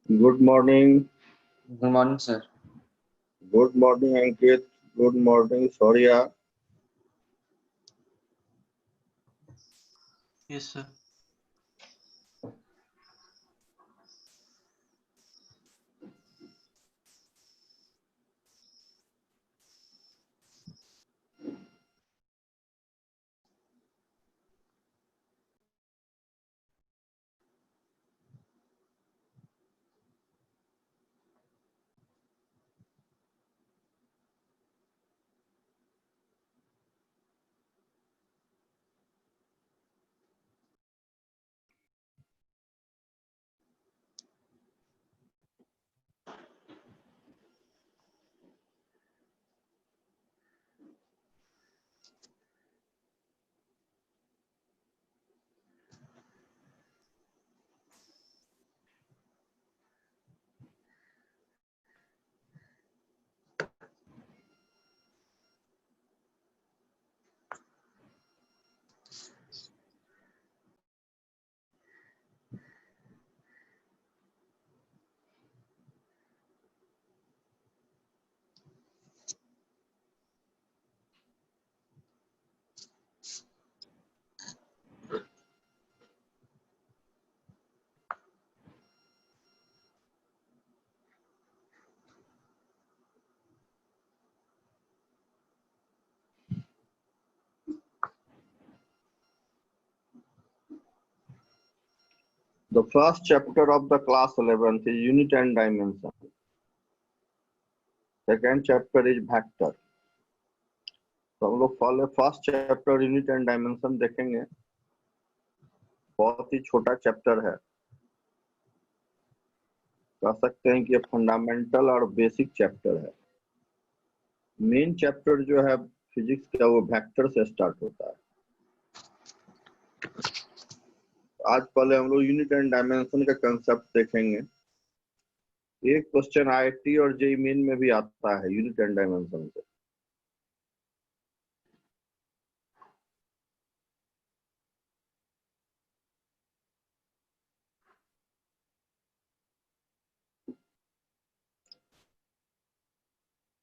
Good morning. Good morning, sir. Good morning, Ankit. Good morning, Soria. Yes, sir. The first chapter of the class 11th is unit and dimension. Second chapter is vector. तो हम लोग पहले first chapter unit and dimension देखेंगे। बहुत ही छोटा chapter है, कह सकते हैं कि ये फंडामेंटल और बेसिक चैप्टर है। मेन चैप्टर जो है फिजिक्स का वो वेक्टर से स्टार्ट होता है। आज पहले हम लोग यूनिट एंड डायमेंशन का कंसेप्ट देखेंगे। एक क्वेश्चन आईआईटी और जेईई मेन में भी आता है यूनिट एंड डायमेंशन से।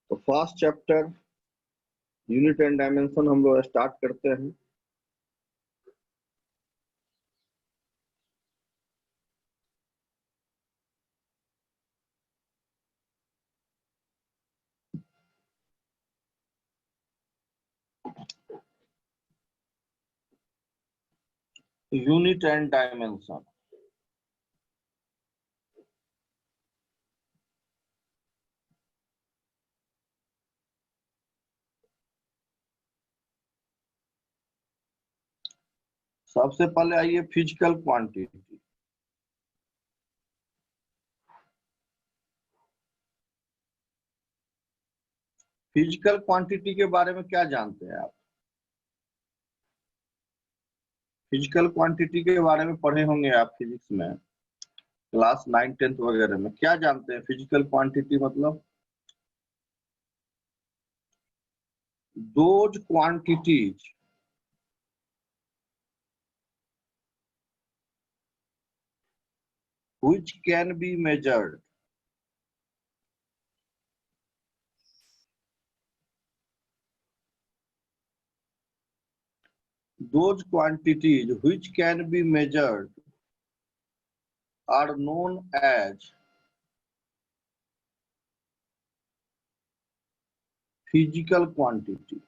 तो first chapter unit and dimension हम लोग स्टार्ट करते हैं। Unit and dimension. सबसे पहले आइए फिजिकल क्वांटिटी। फिजिकल क्वांटिटी के बारे में क्या जानते हैं आप? फिजिकल क्वांटिटी के बारे में पढ़े होंगे आप फिजिक्स में, क्लास 9 10th वगैरह में। क्या जानते हैं फिजिकल क्वांटिटी मतलब? Those quantities which can be measured those quantities which can be measured are known as physical quantity।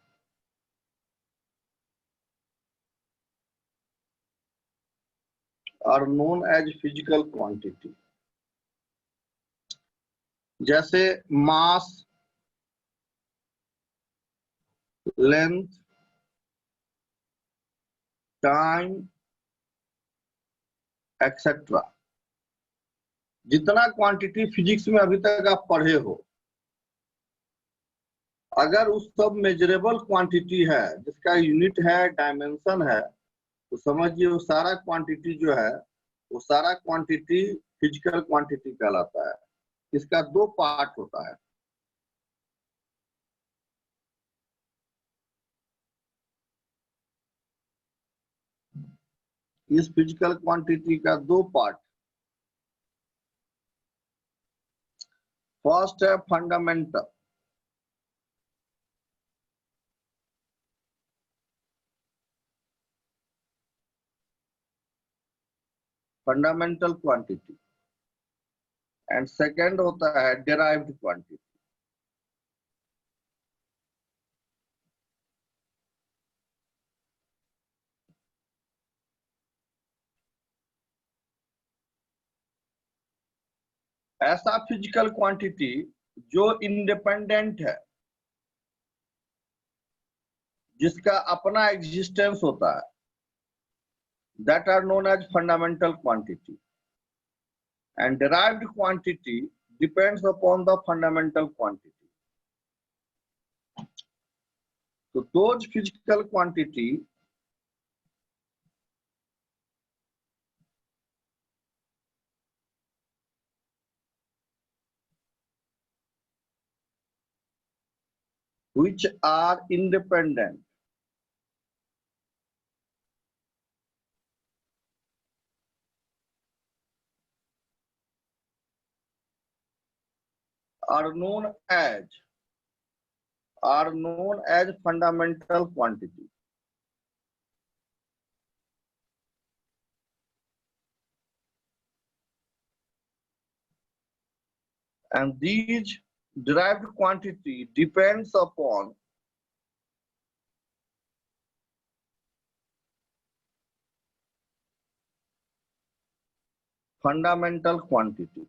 are known as physical quantity। जैसे मास, लेंथ, टाइम एक्सेट्रा। जितना क्वांटिटी फिजिक्स में अभी तक आप पढ़े हो, अगर उस सब मेजरेबल क्वांटिटी है जिसका यूनिट है, डायमेंशन है, तो समझिए वो सारा क्वांटिटी जो है, वो सारा क्वांटिटी फिजिकल क्वांटिटी कहलाता है। इसका दो पार्ट होता है। इस फिजिकल क्वांटिटी का दो पार्ट, फर्स्ट है fundamental, fundamental quantity, and second होता है डिराइव्ड क्वांटिटी। ऐसा फिजिकल क्वांटिटी जो इंडिपेंडेंट है, जिसका अपना एग्जिस्टेंस होता है, that are known as fundamental quantity, and derived quantity depends upon the fundamental quantity. So those physical quantity which are independent are known as fundamental quantity. And these derived quantity depends upon fundamental quantity.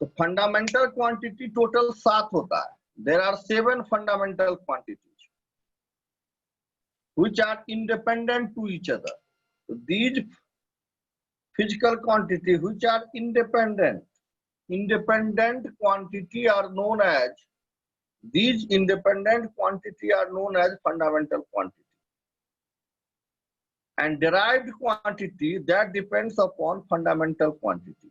तो fundamental quantity total 7 होता है. There are 7 fundamental quantities which are independent to each other. So these physical quantity which are independent quantity are known as, these independent quantity are known as fundamental quantity. And derived quantity that depends upon fundamental quantity.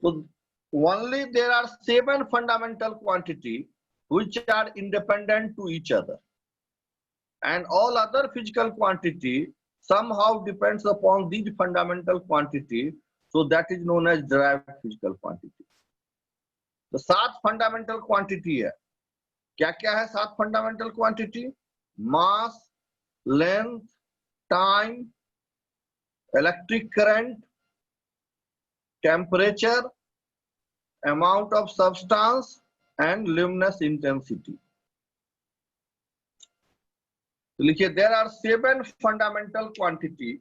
So only there are 7 fundamental quantity which are independent to each other, and all other physical quantity somehow depends upon these fundamental quantity, so that is known as derived physical quantity. तो 7 fundamental quantity है. क्या क्या है 7 fundamental quantity? Mass, length, time, electric current, temperature, amount of substance and luminous intensity. तो लिखिए there are 7 fundamental quantity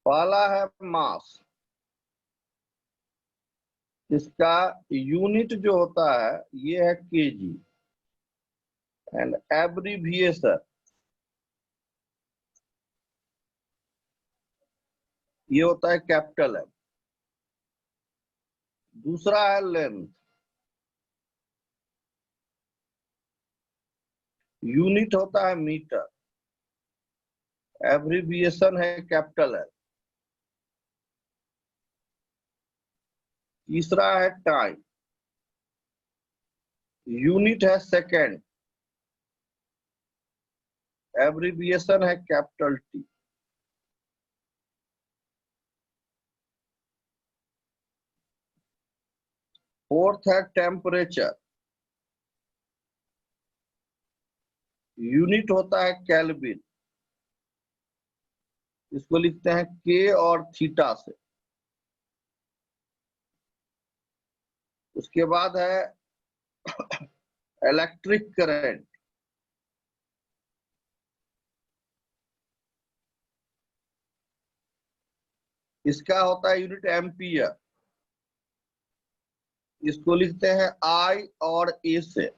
पहला है मास. इसका यूनिट जो होता है ये है केजी, एंड एब्रीविएशन ये होता है कैपिटल एम. दूसरा है लेंथ, यूनिट होता है मीटर, एब्रीविएशन है कैपिटल एल. तीसरा है टाइम, यूनिट है सेकेंड, एब्रीविएशन है कैपिटल टी. फोर्थ है टेम्परेचर, यूनिट होता है केल्विन, इसको लिखते हैं के और थीटा से. उसके बाद है इलेक्ट्रिक करंट, इसका होता है यूनिट एम्पियर, इसको लिखते हैं आई और ए से।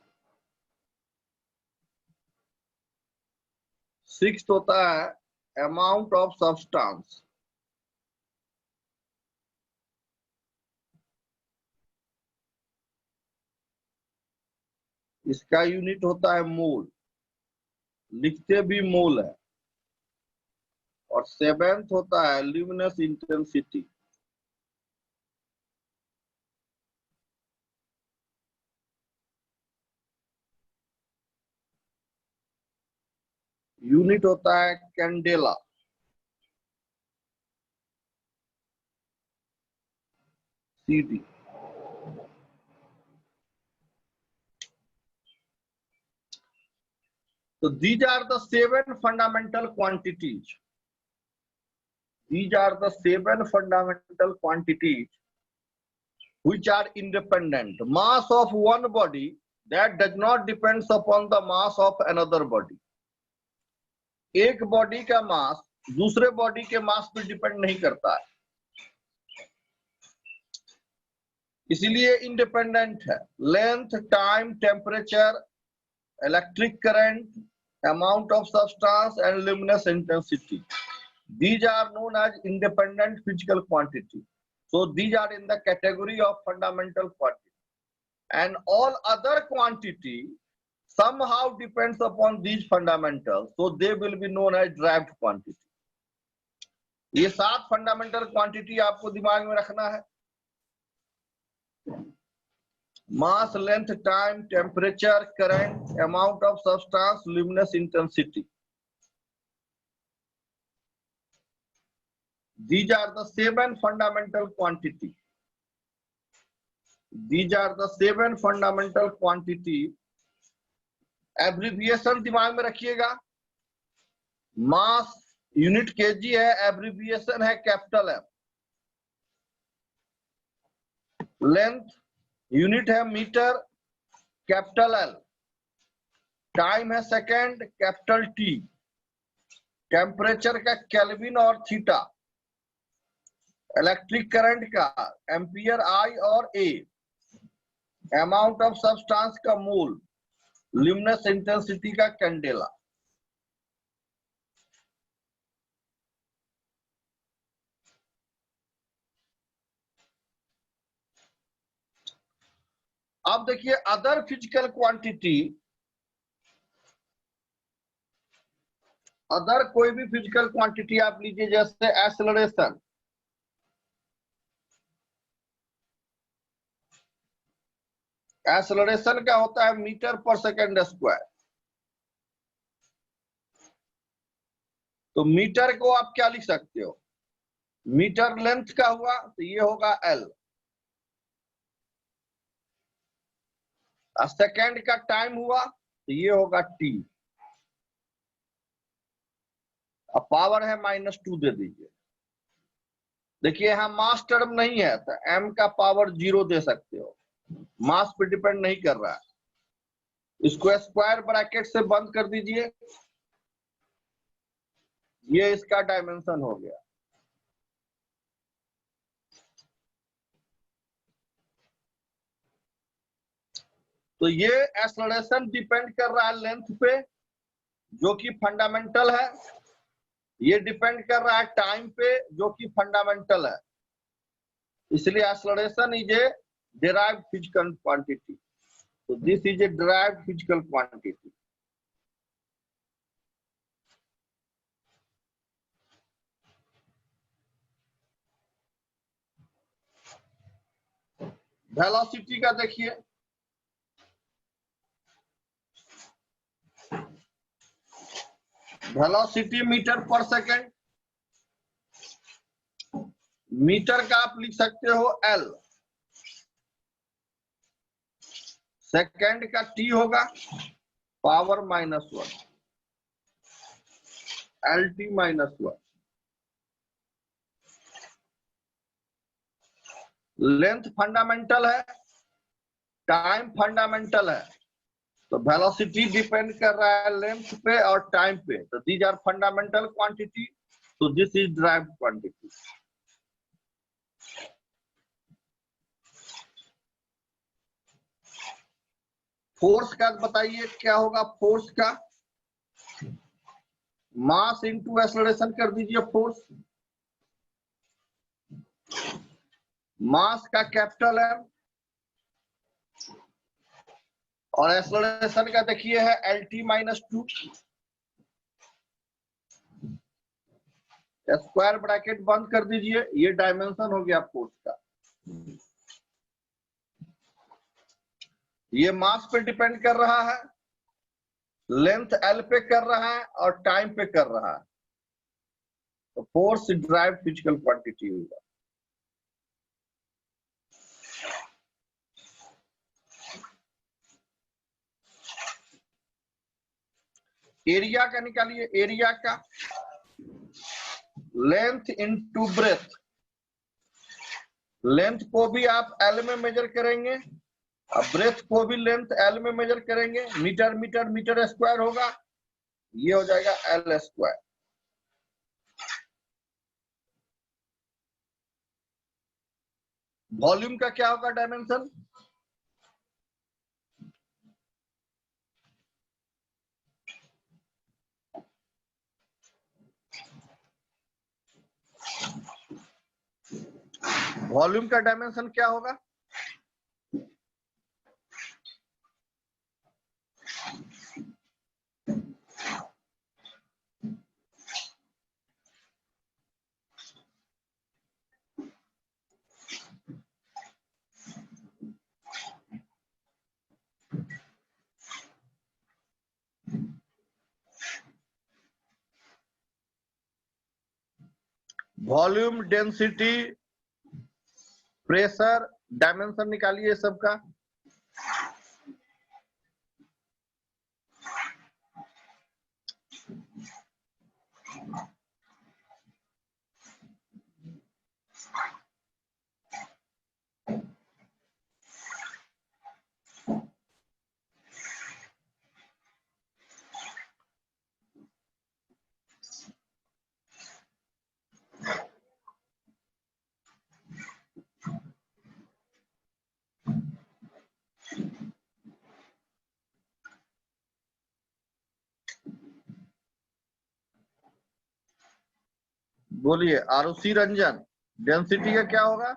सिक्स्थ होता है अमाउंट ऑफ सब्सटेंस, इसका यूनिट होता है मोल, लिखते भी मोल है। और सेवेंथ होता है ल्यूमिनस इंटेंसिटी, यूनिट होता है candela, CD। So these are the 7 fundamental quantities. These are the 7 fundamental quantities which are independent. Mass of one body that does not depends upon the mass of another body. एक body का मास दूसरे body के मास पे depend नहीं करता है, इसीलिए independent है। Length, time, temperature, electric current, amount of substance and luminous intensity, these are known as independent physical quantity. So these are in the category of fundamental quantity, and all other quantity somehow depends upon these fundamentals, so they will be known as derived quantity. ये 7 fundamental quantity आपको दिमाग में रखना है। Mass, length, time, temperature, current, amount of substance, luminous intensity. These are the 7 fundamental quantity. These are the 7 fundamental quantity. Abbreviation दिमाग में रखिएगा। Mass unit kg है, abbreviation है कैपिटल M। Length यूनिट है मीटर, कैपिटल L। टाइम है second, capital T। Temperature का kelvin और theta. Electric current का एम्पियर I और A। अमाउंट ऑफ सब्सटेंस का मोल, ल्यूमिनस इंटेंसिटी का कैंडेला। अब देखिए अदर फिजिकल क्वांटिटी, अदर कोई भी फिजिकल क्वांटिटी आप लीजिए, जैसे एक्सेलरेशन। एक्सेलरेशन क्या होता है? मीटर पर सेकेंड स्क्वायर। तो मीटर को आप क्या लिख सकते हो? मीटर लेंथ का हुआ तो ये होगा L। सेकेंड का टाइम हुआ तो ये होगा T। अब पावर है -2 दे दीजिए। देखिए यहाँ मास टर्म नहीं है तो m का पावर 0 दे सकते हो, मास पे डिपेंड नहीं कर रहा है। इसको स्क्वायर ब्रैकेट से बंद कर दीजिए, ये इसका डायमेंशन हो गया। तो ये एक्सेलरेशन डिपेंड कर रहा है लेंथ पे, जो कि फंडामेंटल है। ये डिपेंड कर रहा है टाइम पे, जो कि फंडामेंटल है। इसलिए acceleration is a derived physical quantity. So this is a derived physical quantity. Velocity का देखिए, वेलोसिटी मीटर पर सेकेंड। मीटर का आप लिख सकते हो L, सेकेंड का T होगा पावर -1, LT -1। लेंथ फंडामेंटल है, टाइम फंडामेंटल है, तो वेलोसिटी डिपेंड कर रहा है लेंथ पे और टाइम पे। तो दीज आर फंडामेंटल क्वांटिटी, तो this is derived quantity. Force का बताइए क्या होगा? फोर्स का मास इंटू एक्सेलरेशन कर दीजिए। फोर्स मास का कैपिटल M और एक्सेलरेशन का देखिए है LT-2 स्क्वायर ब्रैकेट बंद कर दीजिए। ये डायमेंशन हो गया फोर्स का। ये मास पे डिपेंड कर रहा है, लेंथ L पे कर रहा है और टाइम पे कर रहा है। तो फोर्स ड्राइव फिजिकल क्वांटिटी होगा। एरिया का निकालिए। एरिया का लेंथ इनटू ब्रेथ। लेंथ को भी आप L में मेजर करेंगे और ब्रेथ को भी लेंथ L में मेजर करेंगे। मीटर मीटर मीटर स्क्वायर होगा, ये हो जाएगा L स्क्वायर। वॉल्यूम का क्या होगा डायमेंशन? वॉल्यूम का डायमेंशन क्या होगा? वॉल्यूम, डेंसिटी, प्रेशर, डायमेंशन निकालिए सबका। बोलिए आरुषि रंजन, डेंसिटी का क्या होगा?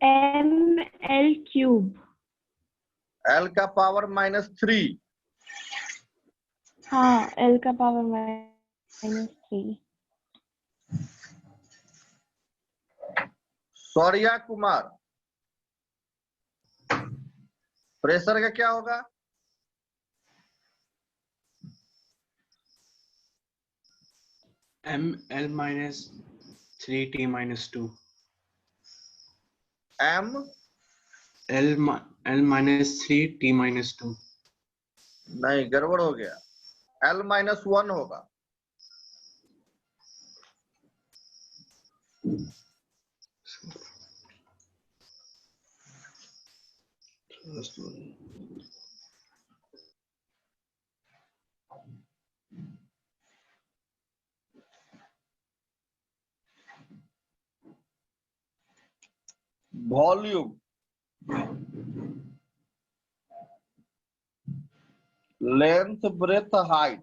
ml3। L का पावर -3। हाँ, L का पावर -3। सौर्या कुमार, प्रेशर का क्या होगा? ml-3t-2। M l-3t-2। नहीं, गड़बड़ हो गया। L-1 होगा। वॉल्यूम, लेंथ, ब्रेथ, हाइट,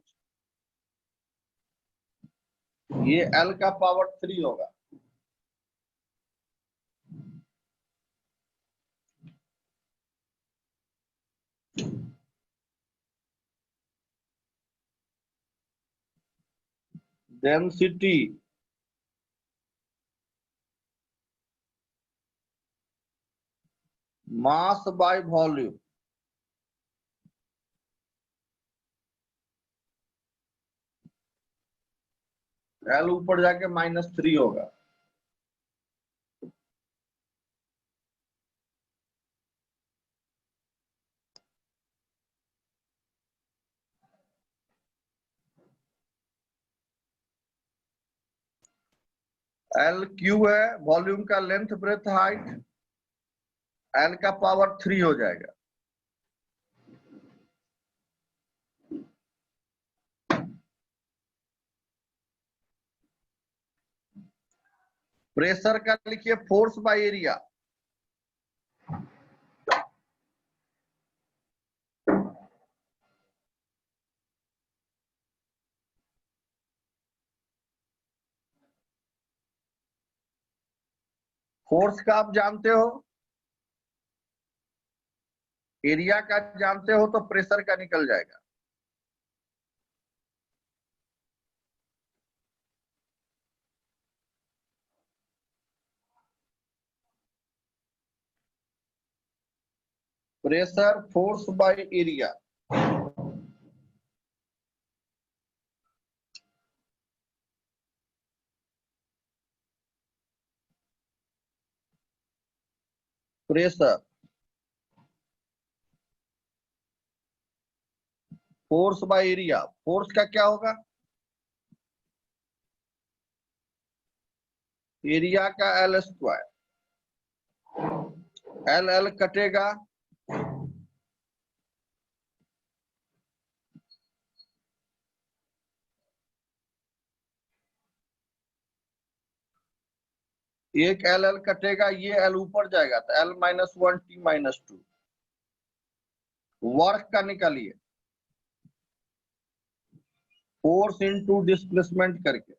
ये L का पावर 3 होगा। Density mass by volume. L ऊपर जाके -3 होगा। L क्यू है वॉल्यूम का, लेंथ ब्रेथ हाइट, L का पावर 3 हो जाएगा। प्रेशर का लिखिए फोर्स बाय एरिया। फोर्स का आप जानते हो, एरिया का जानते हो, तो प्रेशर का निकल जाएगा। Pressure force by area. Pressure force by area. Force का क्या होगा? एरिया का एल स्क्वायर। एल एल कटेगा, एक एल एल कटेगा, ये एल ऊपर जाएगा तो एल -1 टी -2। वर्क का निकालिए, फोर्स इनटू डिस्प्लेसमेंट करके।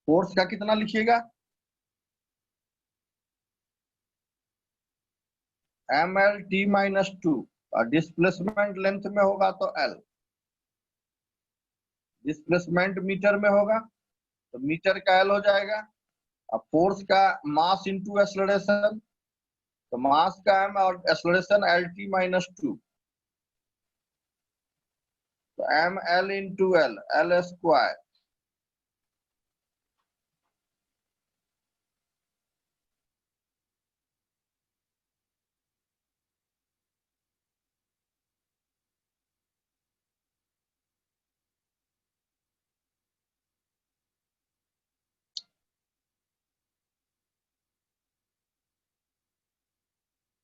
फोर्स का कितना लिखिएगा? ml t -2 और डिस्प्लेसमेंट लेंथ में होगा तो l। डिस्प्लेसमेंट मीटर में होगा तो मीटर का l हो जाएगा। अब फोर्स का मास इनटू एक्सेलरेशन, तो मास का m और एक्सेलरेशन lt -2, तो ml into l, l square.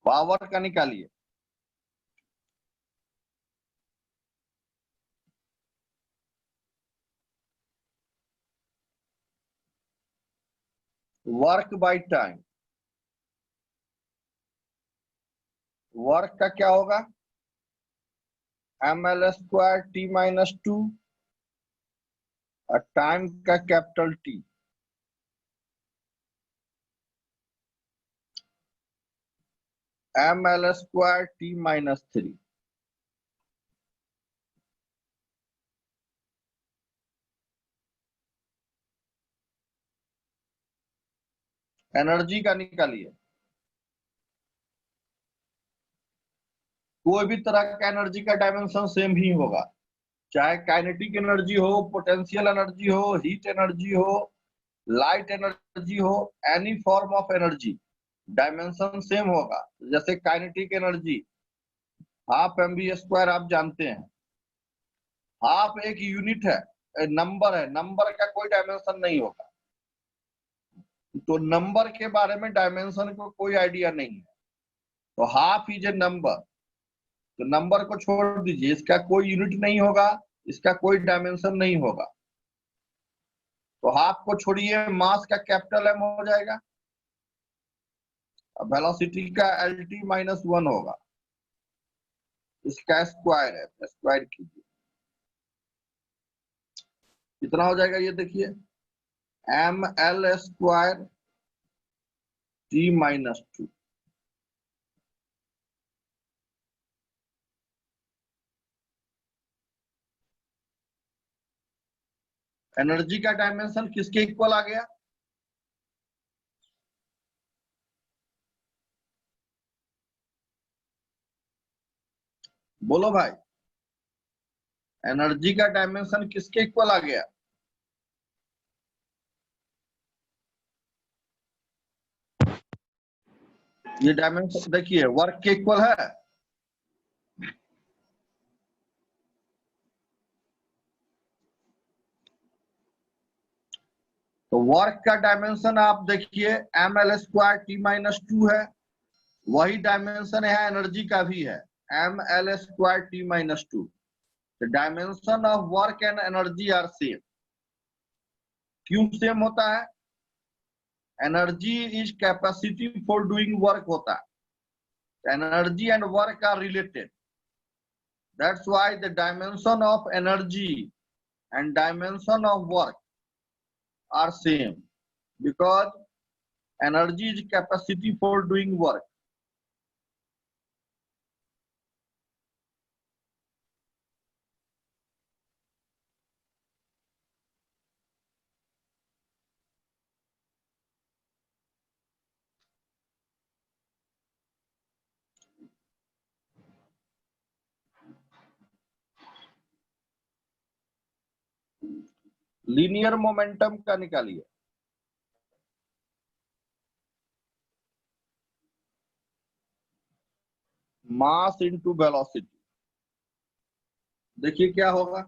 Power का निकालिए, वर्क बाय टाइम। वर्क का क्या होगा? ml स्क्वायर t -2 और टाइम का capital T। ml square t -3। Energy का निकालिए, कोई भी तरह का एनर्जी का डायमेंशन सेम ही होगा, चाहे काइनेटिक एनर्जी हो, पोटेंशियल एनर्जी हो, हीट एनर्जी हो, लाइट एनर्जी हो, any form of energy, dimension same होगा। जैसे काइनेटिक एनर्जी हाफ mv² आप जानते हैं। हाफ एक यूनिट है, नंबर है, नंबर का कोई डायमेंशन नहीं होगा। तो नंबर के बारे में डायमेंशन को कोई आइडिया नहीं है, तो हाफ इज ए नंबर। तो नंबर को छोड़ दीजिए, इसका कोई यूनिट नहीं होगा, इसका कोई डायमेंशन नहीं होगा। तो हाफ को छोड़िए, मास का कैपिटल M हो जाएगा, वेलोसिटी का LT -1 होगा, इसका स्क्वायर है, स्क्वायर कीजिए, कितना हो जाएगा ये देखिए, ml स्क्वायर t -2। एनर्जी का डायमेंशन किसके इक्वल आ गया? बोलो भाई, एनर्जी का डायमेंशन किसके इक्वल आ गया? ये डायमेंशन देखिए, वर्क के इक्वल है। तो वर्क का डायमेंशन आप देखिए ml²t-2 है, वही डायमेंशन है एनर्जी का भी है ml²t-2। The dimension of work and energy are same। क्यों सेम होता है? Energy is capacity for doing work होता है, energy and work are related. That's why the dimension of energy and dimension of work are same because energy is capacity for doing work। Linear momentum का निकालिए। Mass into velocity, देखिए क्या होगा।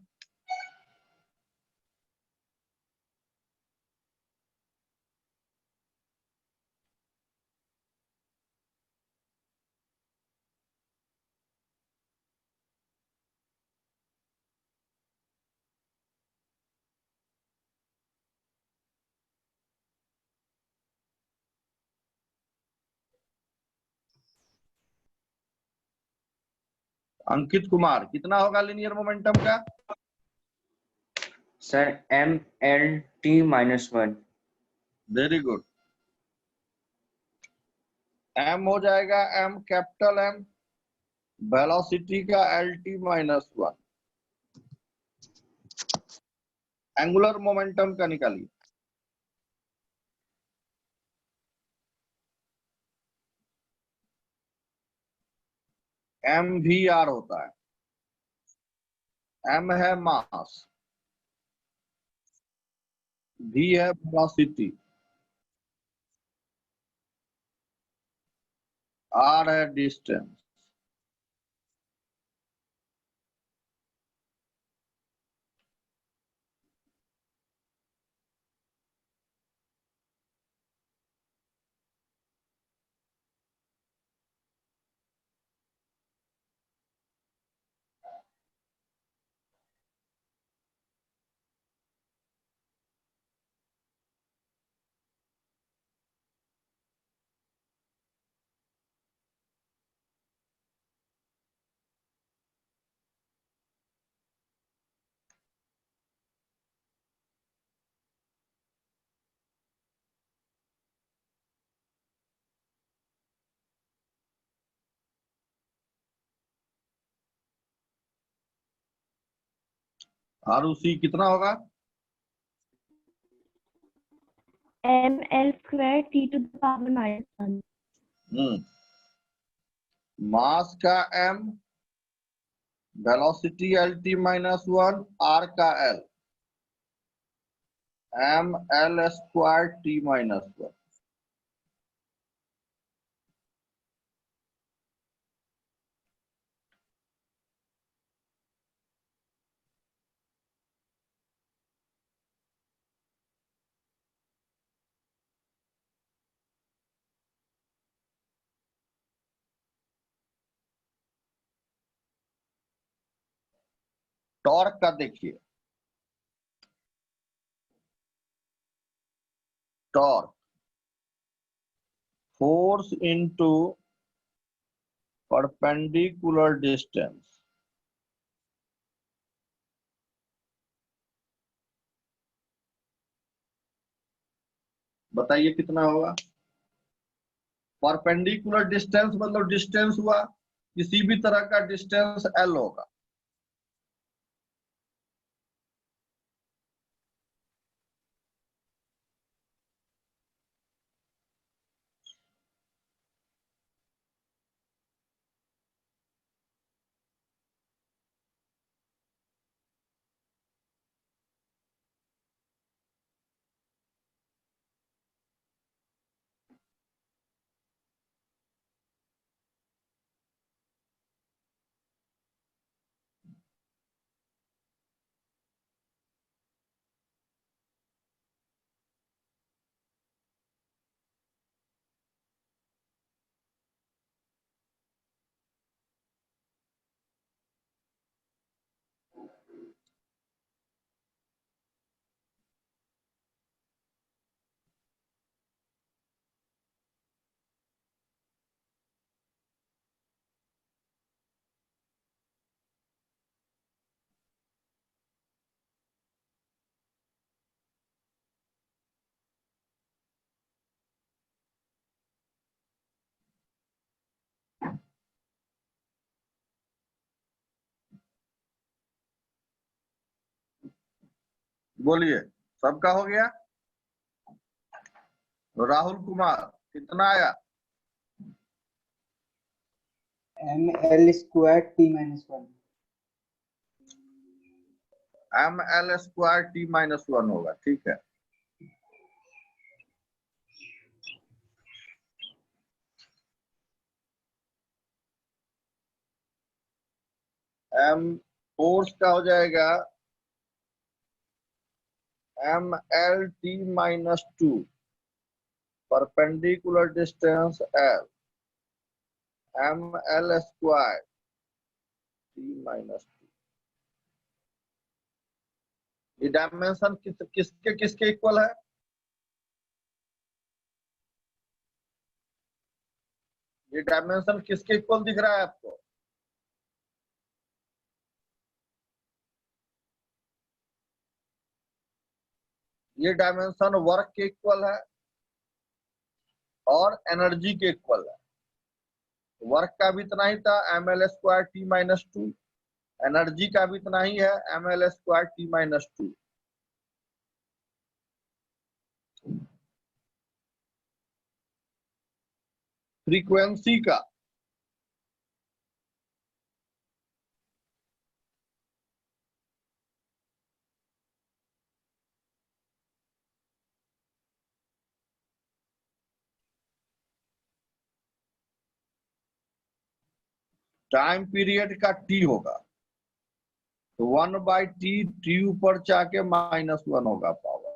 अंकित कुमार, कितना होगा linear momentum का? Sir mlt-1। Very good. m हो जाएगा m कैपिटल M, वेलोसिटी का lt-1। एंगुलर मोमेंटम का निकालिए। mvr होता है। m है मास, v है वेलोसिटी, r है डिस्टेंस। आरुषि कितना होगा? ml²t⁻⁻1। मास का m, वेलोसिटी lt-1, r का l, ml²t-1। टॉर्क का देखिए, torque force into perpendicular distance. बताइए कितना होगा? परपेंडिकुलर डिस्टेंस मतलब डिस्टेंस हुआ, किसी भी तरह का डिस्टेंस l होगा। बोलिए, सबका हो गया? राहुल कुमार कितना आया? ml square t minus 1। ml square t minus 1 होगा, ठीक है। m फोर्स का हो जाएगा ml t minus 2 perpendicular distance l ml square t minus 2। ये डायमेंशन किसके किसके इक्वल है? ये डायमेंशन किसके इक्वल दिख रहा है आपको? ये डायमेंशन वर्क के इक्वल है और एनर्जी के इक्वल है। वर्क का भी इतना ही था ml square t minus 2, energy का भी इतना ही है ml square t minus 2। Frequency का टाइम पीरियड का t होगा तो 1/t t ऊपर जाके -1 होगा power.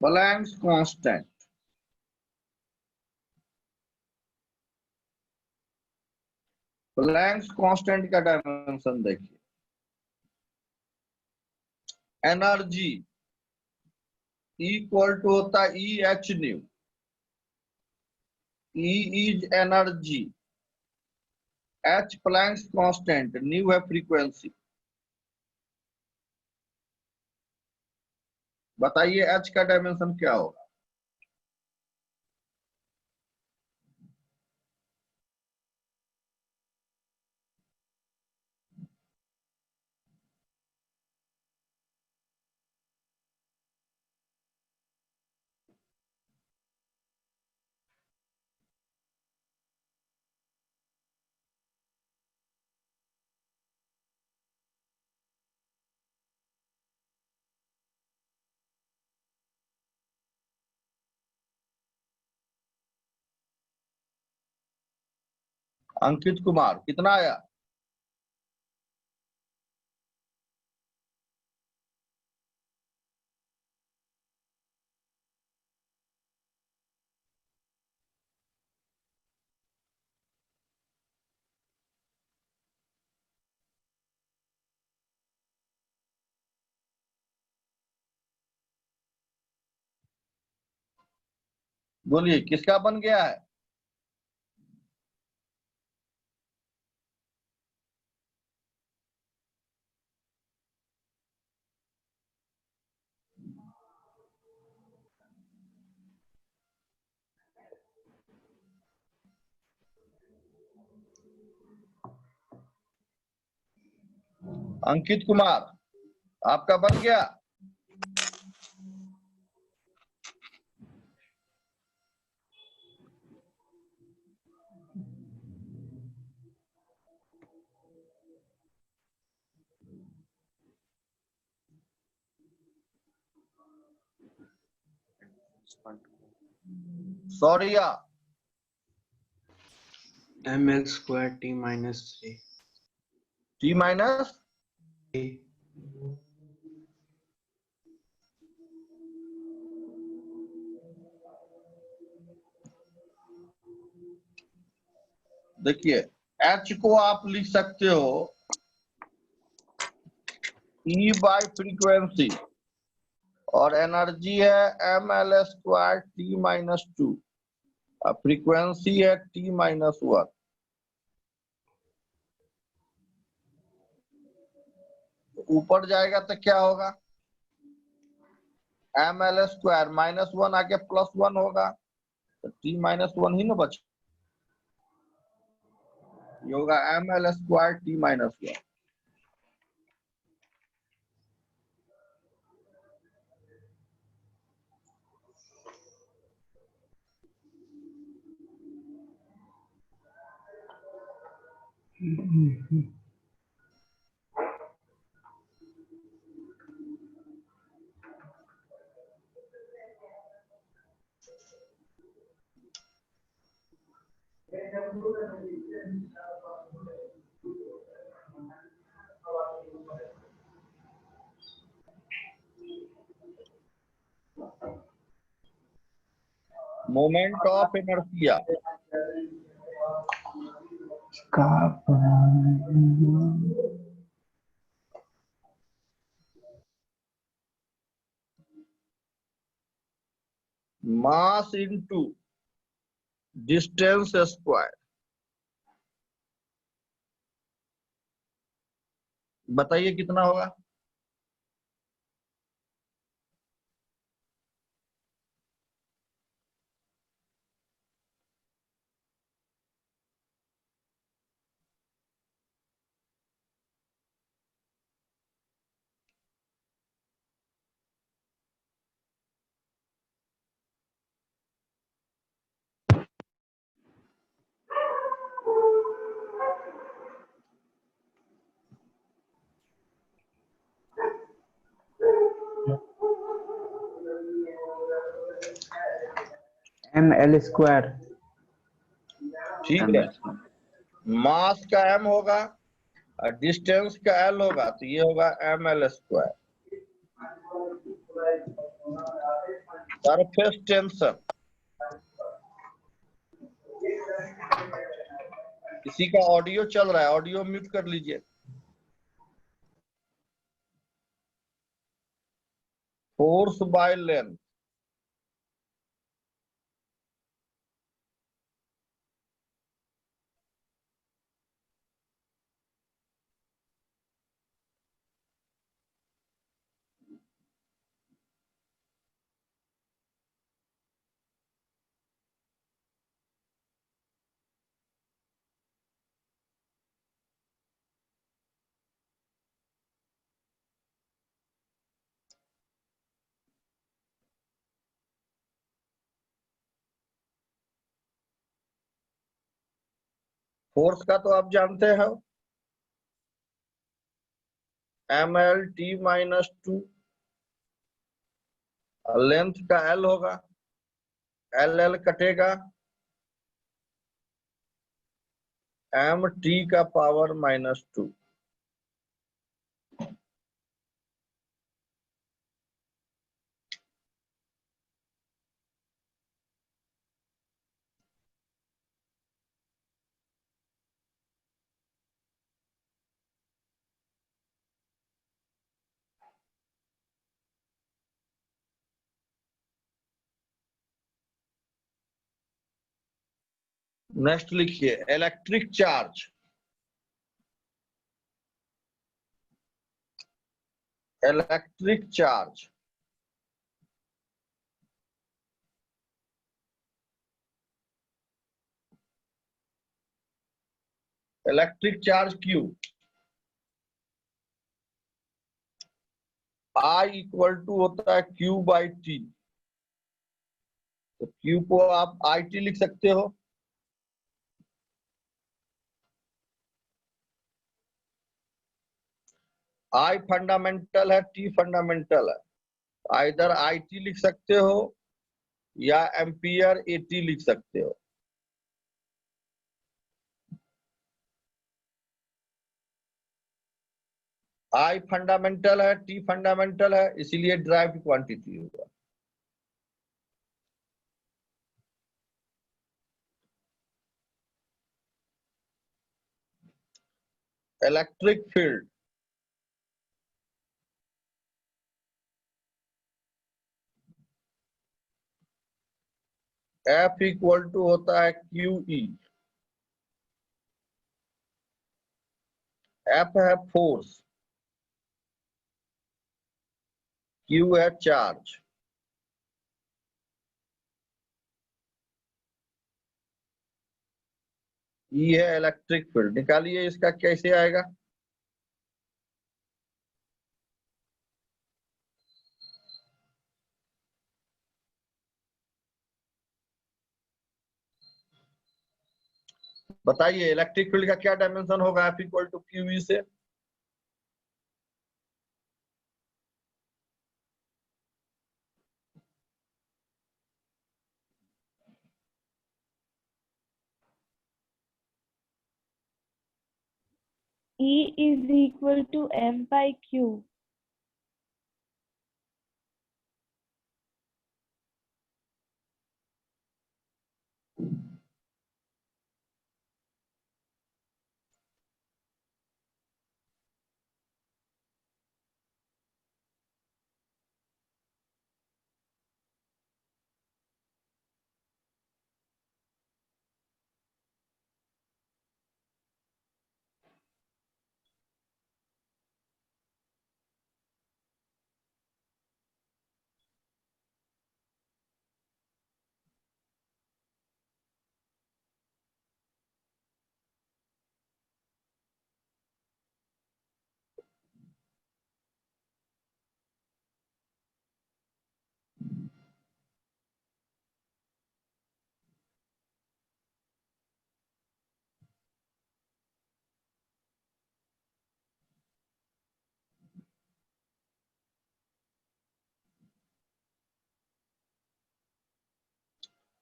Planck's constant, Planck's constant का डायमेंशन देखिए। एनर्जी इक्वल टू होता है E h new. E is energy, H Planck's constant, new है फ्रीक्वेंसी। बताइए H का डायमेंशन क्या होगा? अंकित कुमार कितना आया? बोलिए किसका बन गया है? अंकित कुमार आपका बन गया? Sorry ml square t minus 3 t minus a देखिए H को आप लिख सकते हो E बाय फ्रीक्वेंसी और एनर्जी है ml स्क्वायर t माइनस 2 और फ्रीक्वेंसी है t माइनस 1। ऊपर जाएगा तो क्या होगा? ml स्क्वायर -1 आके +1 होगा तो t माइनस 1 ही ना बचे। ये होगा ml square t minus 1। Moment of inertia mass into distance square. बताइए कितना होगा? ml square. ठीक है, मास का m होगा और डिस्टेंस का l होगा, तो ये होगा ml स्क्वायर। सरफेस टेंशन, किसी का ऑडियो चल रहा है, ऑडियो म्यूट कर लीजिए। फोर्स बाय लेंथ, फोर्स का तो आप जानते हो, ml t माइनस 2, लेंथ का l होगा, ll कटेगा, m t का पावर माइनस 2। नेक्स्ट लिखिए electric charge. Electric charge, electric charge Q I equal to होता है Q बाई टी। तो Q को आप IT लिख सकते हो, I फंडामेंटल है, T फंडामेंटल है। इधर IT लिख सकते हो या एम्पियर AT लिख सकते हो। I फंडामेंटल है, T फंडामेंटल है, इसीलिए ड्राइव क्वांटिटी होगा। Electric field, F equal to होता है QE। F है फोर्स, Q है चार्ज। ई है इलेक्ट्रिक फील्ड, निकालिए इसका कैसे आएगा। बताइए इलेक्ट्रिक फील्ड का क्या डायमेंशन होगा F equal to Q E से। E is equal to F by Q.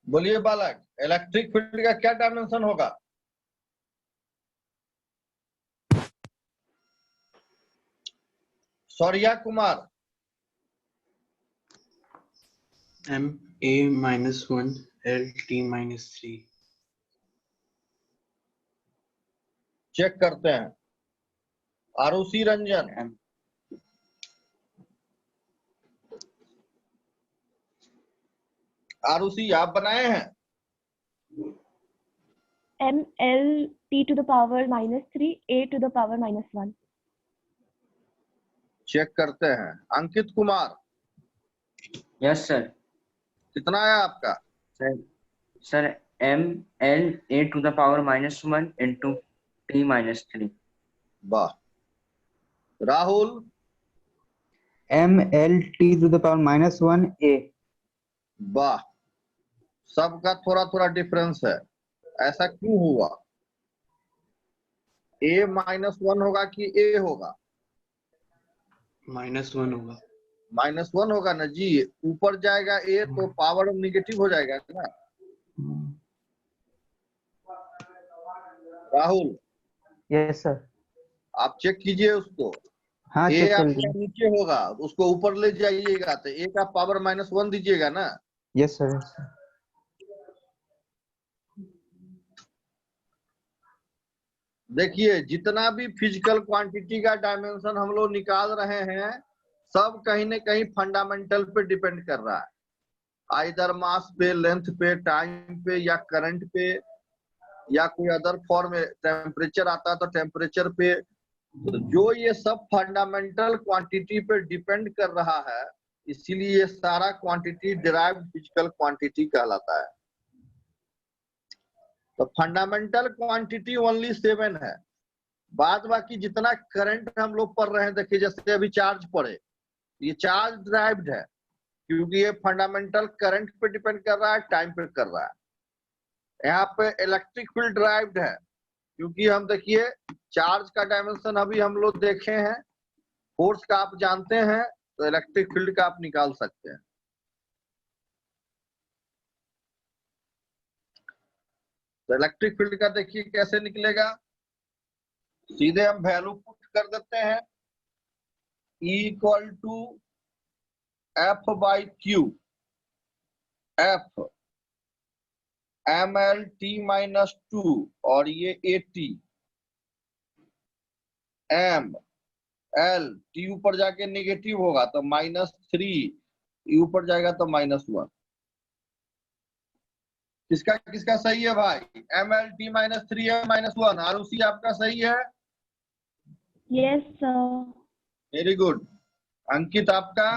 बोलिए बालक, इलेक्ट्रिक फील्ड का क्या डायमेंशन होगा। Shaurya Kumar. ma-1 lt-3। Check करते हैं। आरुषि रंजन। आरुषि आप बनाए हैं। ML t to the power -3 a to the power -1. Check करते हैं। अंकित कुमार। Yes sir. कितना आया आपका। Sir ML a to the power -1 into t -3। वाह। Rahul. ML t to the power -1 a। वाह। सबका थोड़ा थोड़ा डिफरेंस है, ऐसा क्यों हुआ। a-1 होगा कि a होगा। -1 होगा। -1 होगा ना जी, ऊपर जाएगा a तो पावर निगेटिव हो जाएगा ना। राहुल। Yes sir. आप चेक कीजिए उसको। हाँ a चेक कर आपका लिया। नीचे होगा, उसको ऊपर ले जाइएगा तो a का पावर -1 दीजिएगा ना। Yes sir yes sir. देखिए जितना भी फिजिकल क्वांटिटी का डायमेंशन हम लोग निकाल रहे हैं, सब कहीं न कहीं फंडामेंटल पे डिपेंड कर रहा है, आइदर मास पे, लेंथ पे, टाइम पे, या करंट पे, या कोई अदर फॉर्म में टेम्परेचर आता है तो टेम्परेचर पे। तो जो ये सब फंडामेंटल क्वांटिटी पे डिपेंड कर रहा है, इसीलिए ये सारा क्वांटिटी डिराइव्ड फिजिकल क्वांटिटी कहलाता है। तो फंडामेंटल क्वांटिटी ओनली 7 है। बाद बाकी जितना करंट हम लोग पढ़ रहे हैं, देखिए जैसे अभी चार्ज पढ़े, ये चार्ज ड्राइव्ड है क्योंकि ये फंडामेंटल करंट पे डिपेंड कर रहा है, टाइम पे कर रहा है। यहाँ पे इलेक्ट्रिक फील्ड ड्राइव्ड है क्योंकि हम देखिए चार्ज का डायमेंशन अभी हम लोग देखे हैं, फोर्स का आप जानते हैं, तो इलेक्ट्रिक फील्ड का आप निकाल सकते हैं। तो इलेक्ट्रिक फील्ड का देखिए कैसे निकलेगा, सीधे हम वैल्यू पुट कर देते हैं। E equal to F by Q, F ML-T-2 और ये AT, M L T ऊपर जाके नेगेटिव होगा तो -3, ऊपर जाएगा तो -1। किसका किसका सही है भाई। ML-T-3 है -1। आरुषि आपका सही है। Yes, sir. Very good. Ankit आपका।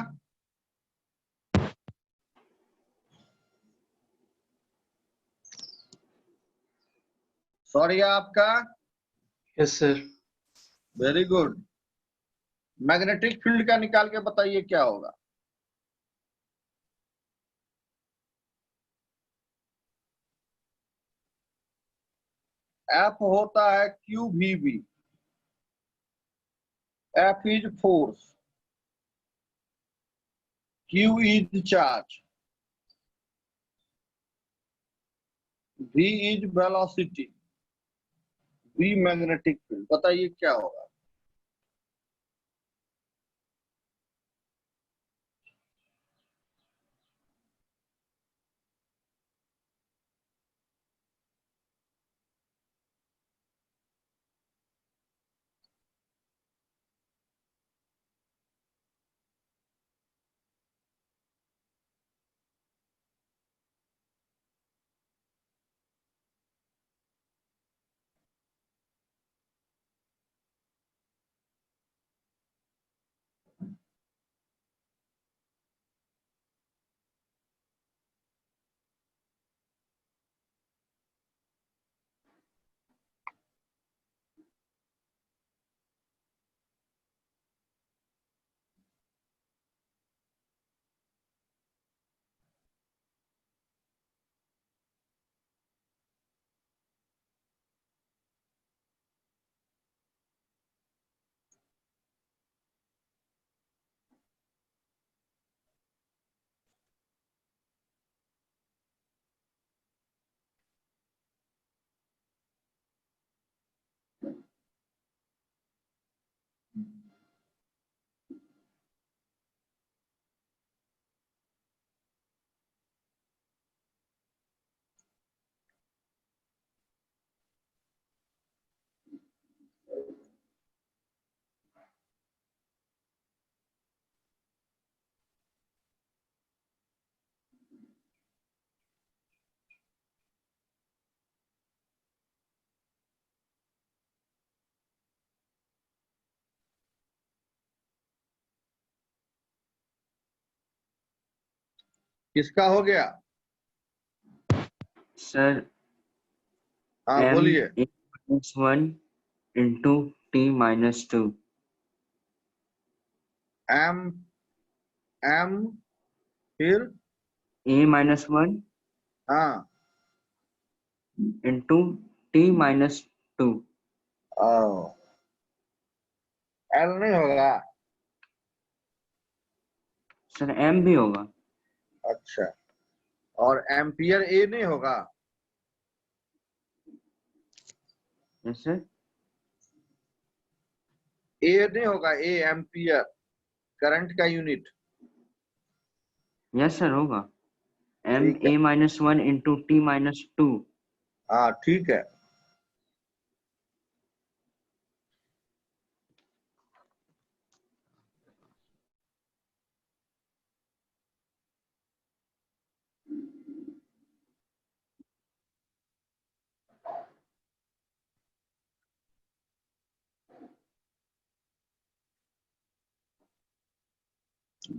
सॉरी आपका। Yes, sir. Very good. Magnetic field का निकाल के बताइए क्या होगा। एफ होता है Q V B. F is force, Q is charge, V is velocity, V magnetic field. बताइए क्या होगा। किसका हो गया। सर हाँ m बोलिए। a minus 1 into t minus 2। M M फिर a minus 1 हाँ into t minus 2। एल नहीं होगा। सर m भी होगा। अच्छा, और एम्पियर ए नहीं होगा। Yes sir. ए नहीं होगा, ए एम्पियर करंट का यूनिट। यस सर होगा। m ठीक है। a minus 1 into t minus 2। हाँ ठीक है।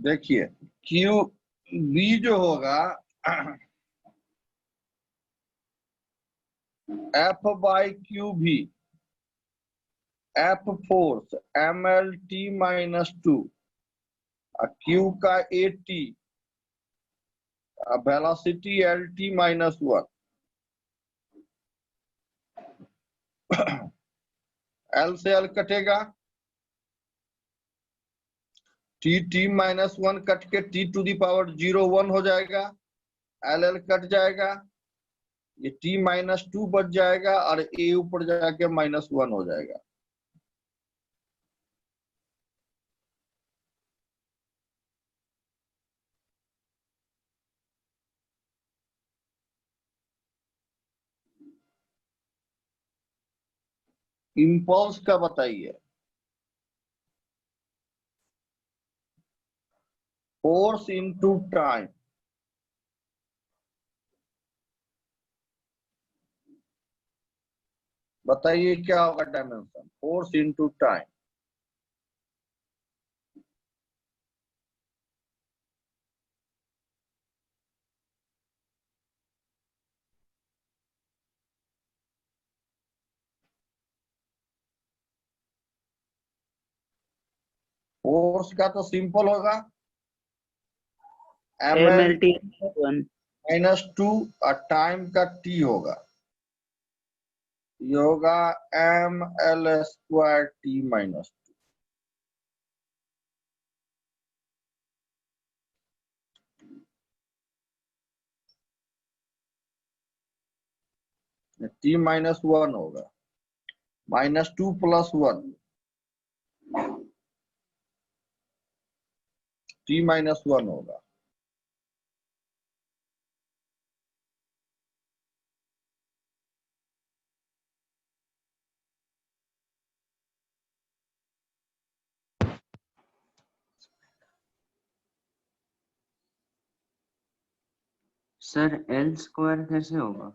देखिए क्यू बी जो होगा एफ बाई क्यू भी, F force M L T minus 2, Q का A T, velocity L T minus 1। L से एल कटेगा, टी टी माइनस 1 कट के टी टू दी पावर 0 1 हो जाएगा। एल एल कट जाएगा, ये टी माइनस 2 बच जाएगा और ए ऊपर जाके माइनस 1 हो जाएगा। इम्पल्स का बताइए। Force into time. बताइए क्या होगा dimension, force into time. Force का तो सिंपल होगा MLT ml 1 -2 और टाइम का t होगा, ये होगा ml² t -2। t -1 होगा, -2 + 1 t -1 होगा। सर L² कैसे होगा?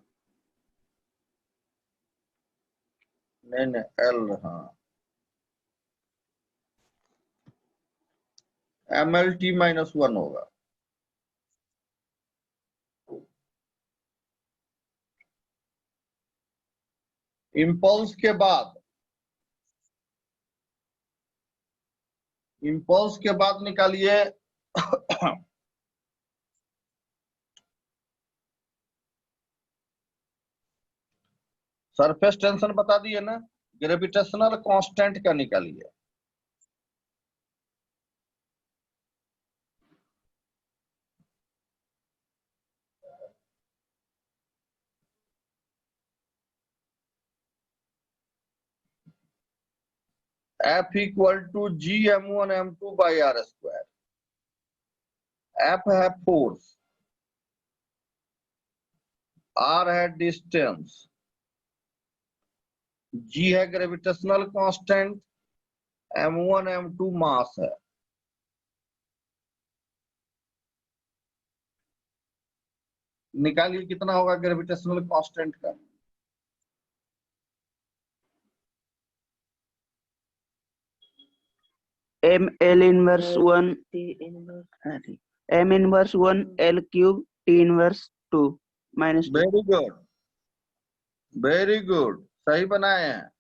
नहीं l, हाँ mlt -1 होगा। इम्पल्स के बाद निकालिए सरफेस टेंशन बता दिए ना, ग्रेविटेशनल कांस्टेंट का निकालिए। F = Gm1m2/r²। F है फोर्स, R है डिस्टेंस, G है ग्रेविटेशनल कांस्टेंट, m1 m2 मास है। निकालिए कितना होगा ग्रेविटेशनल कांस्टेंट का। ML inverse 1 M inverse 1 L³ T inverse 2 -2। Very good, very good, सही बनाए हैं।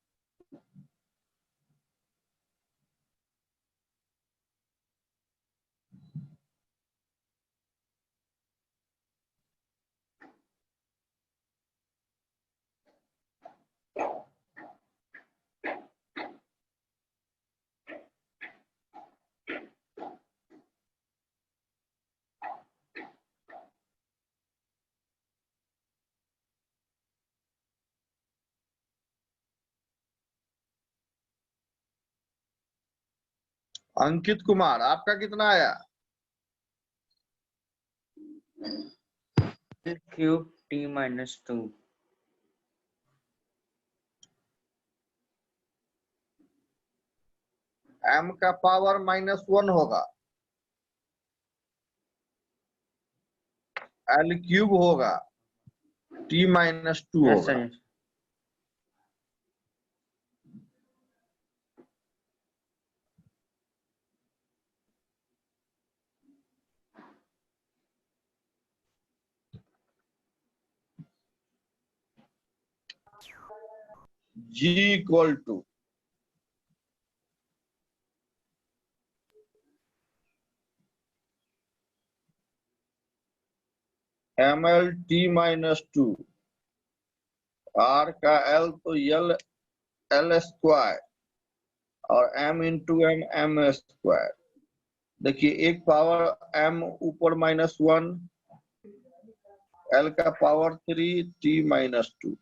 अंकित कुमार, आपका कितना आया? L³ t -2। m का पावर -1 होगा, L³ होगा, t -2 यस होगा। Sir. G = ml t -2, R का L तो L² और m × m m²। देखिए एक पावर m ऊपर -1, L का power 3, t -2।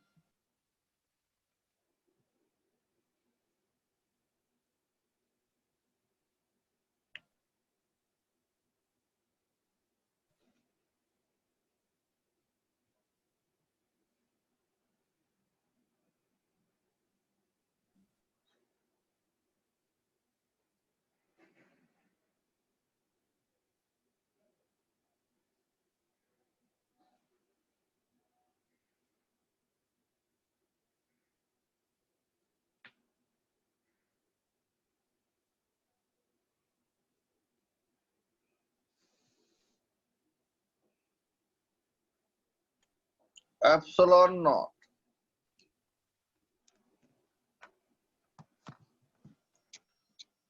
ε0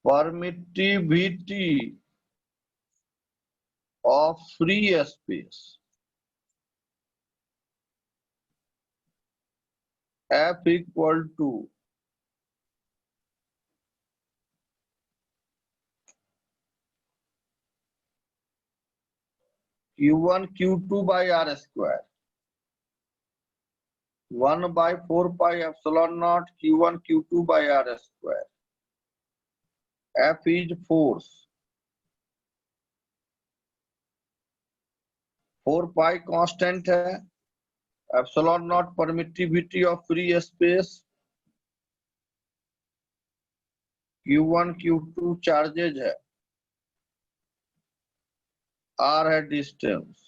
permittivity of free space F equal to Q1 Q2 by R square 1 by 4 pi epsilon naught Q1 Q2 by R square. F is force. 4 pi constant है. Epsilon naught permittivity of free space. Q1 Q2 charges है. R है distance.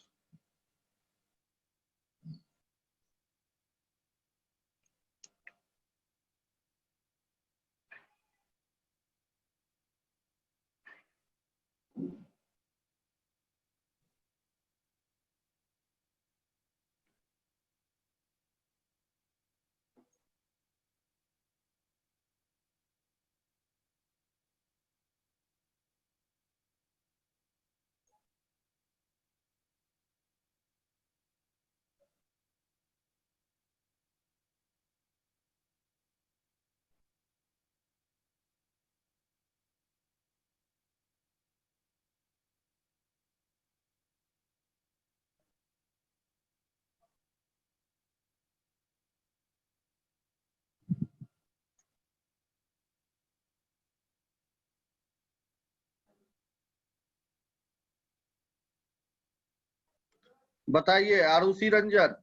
बताइए Arushi Ranjan.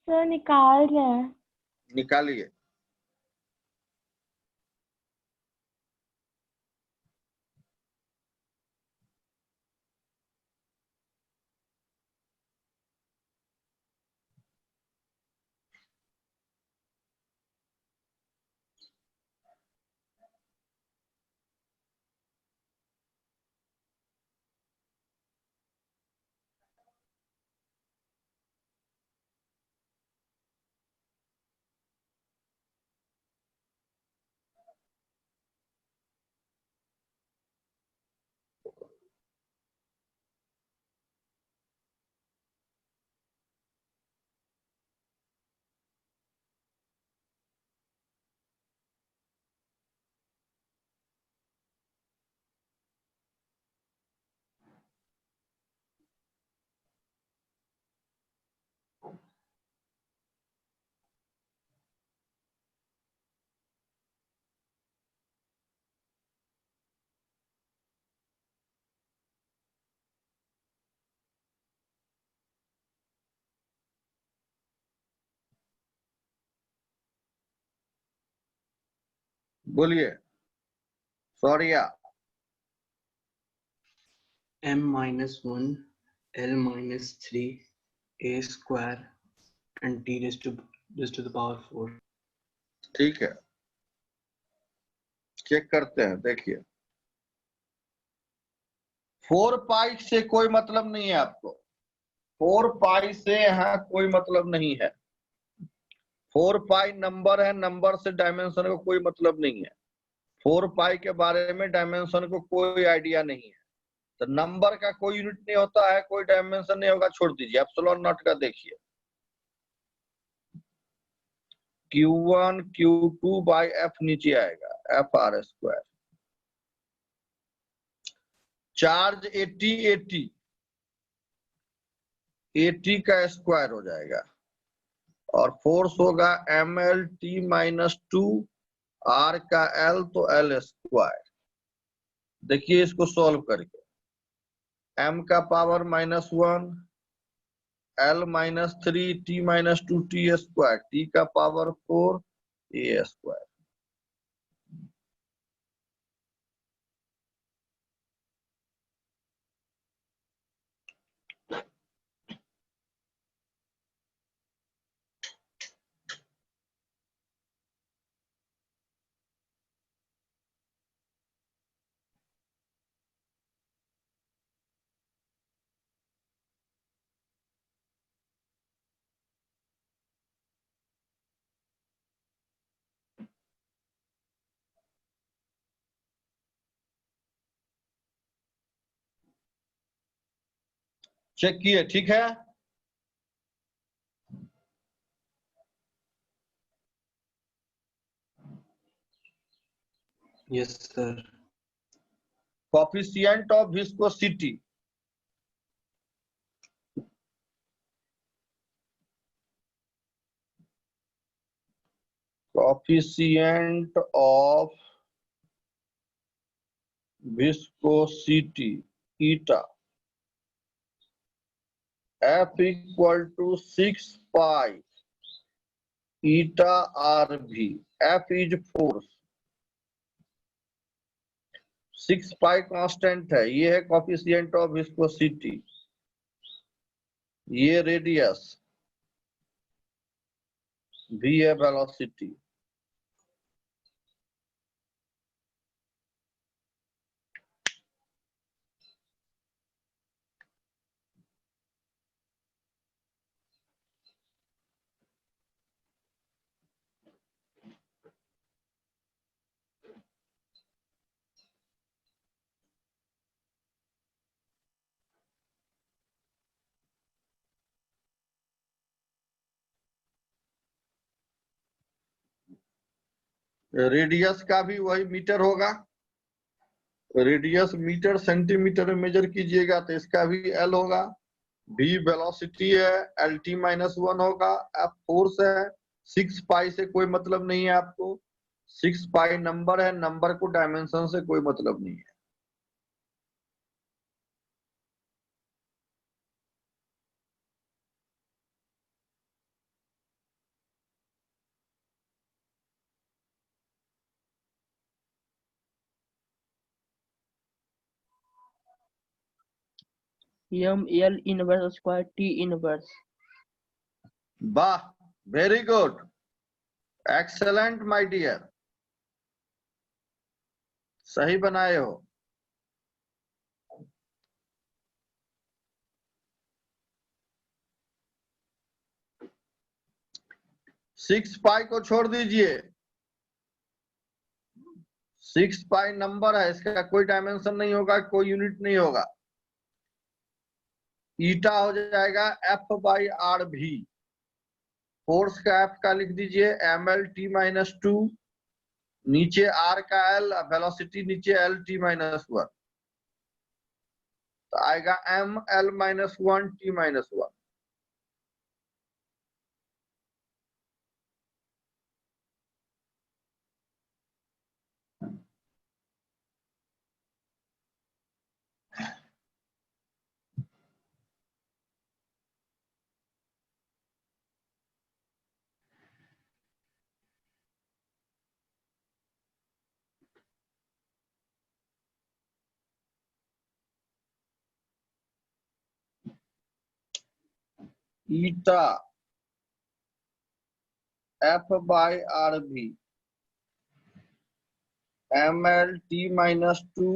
Sir निकाल रहे हैं. निकालिए. बोलिए. Shaurya. m minus 1 L minus 3 a square and t raised to the power 4. ठीक है. चेक करते हैं. देखिए 4 पाई से कोई मतलब नहीं है आपको. 4 पाई से यहाँ कोई मतलब नहीं है. 4 पाई नंबर है. नंबर से डायमेंशन को कोई मतलब नहीं है. 4 पाई के बारे में डायमेंशन को कोई आइडिया नहीं है. तो नंबर का कोई यूनिट नहीं होता है. कोई डायमेंशन नहीं होगा. छोड़ दीजिए. एप्सिलॉन नॉट का देखिए Q1 Q2 बाई F नीचे आएगा. F R square. चार्ज 80 का स्क्वायर हो जाएगा और फोर्स होगा MLT माइनस 2 R का L तो L स्क्वायर. देखिए इसको सॉल्व करके M का power -1 L minus 3 T minus 2 T square. T का पावर 4 A स्क्वायर. चेक किए, ठीक है। Yes, sir. Coefficient of viscosity, coefficient of viscosity eta F equal to 6 pi eta RV. F is force, 6 pi constant है, ये है coefficient of viscosity, ये radius, V है velocity. Radius का भी वही मीटर होगा, रेडियस मीटर सेंटीमीटर में मेजर कीजिएगा तो इसका भी L होगा, V वेलोसिटी है, LT -1 होगा, F फोर्स है, 6 पाई से कोई मतलब नहीं है आपको, 6 पाई नंबर है, नंबर को डायमेंशन से कोई मतलब नहीं है। L inverse square T inverse. वाह, very good, excellent my dear, सही बनाए हो। सिक्स पाई को छोड़ दीजिए, 6 पाई नंबर है, इसका कोई डायमेंशन नहीं होगा, कोई यूनिट नहीं होगा। ईटा हो जाएगा F/RV, फोर्स का F का लिख दीजिए mLT-2, नीचे R का L, वेलोसिटी नीचे LT-1, तो आएगा mL-1T-1। ईटा F/RV mLT-2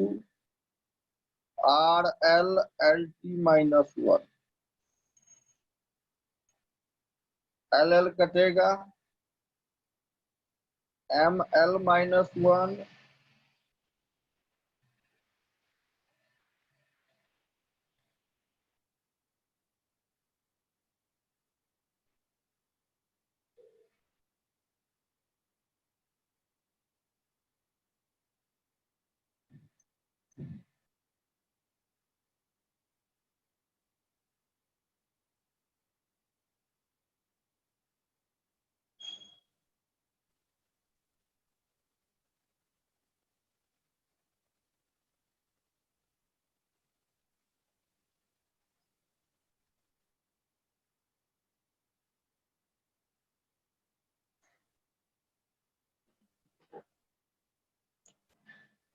RL-LT-1, LL कटेगा, mL-1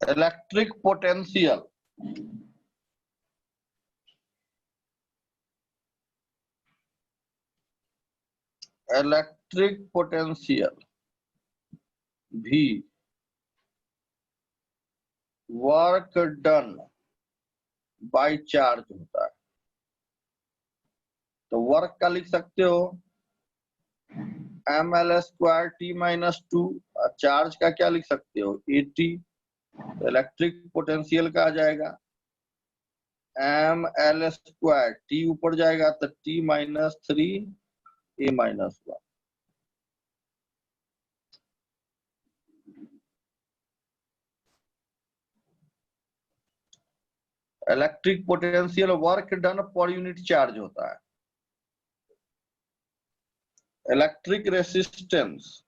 electric potential, electric potential भी वर्क डन बाय चार्ज होता है, तो वर्क का लिख सकते हो mL²T-2, चार्ज का क्या लिख सकते हो AT, इलेक्ट्रिक पोटेंशियल का आ जाएगा एम एल स्क्वायर टी ऊपर जाएगा तो T minus 3 A minus 1। Electric potential work done per unit charge होता है। Electric resistance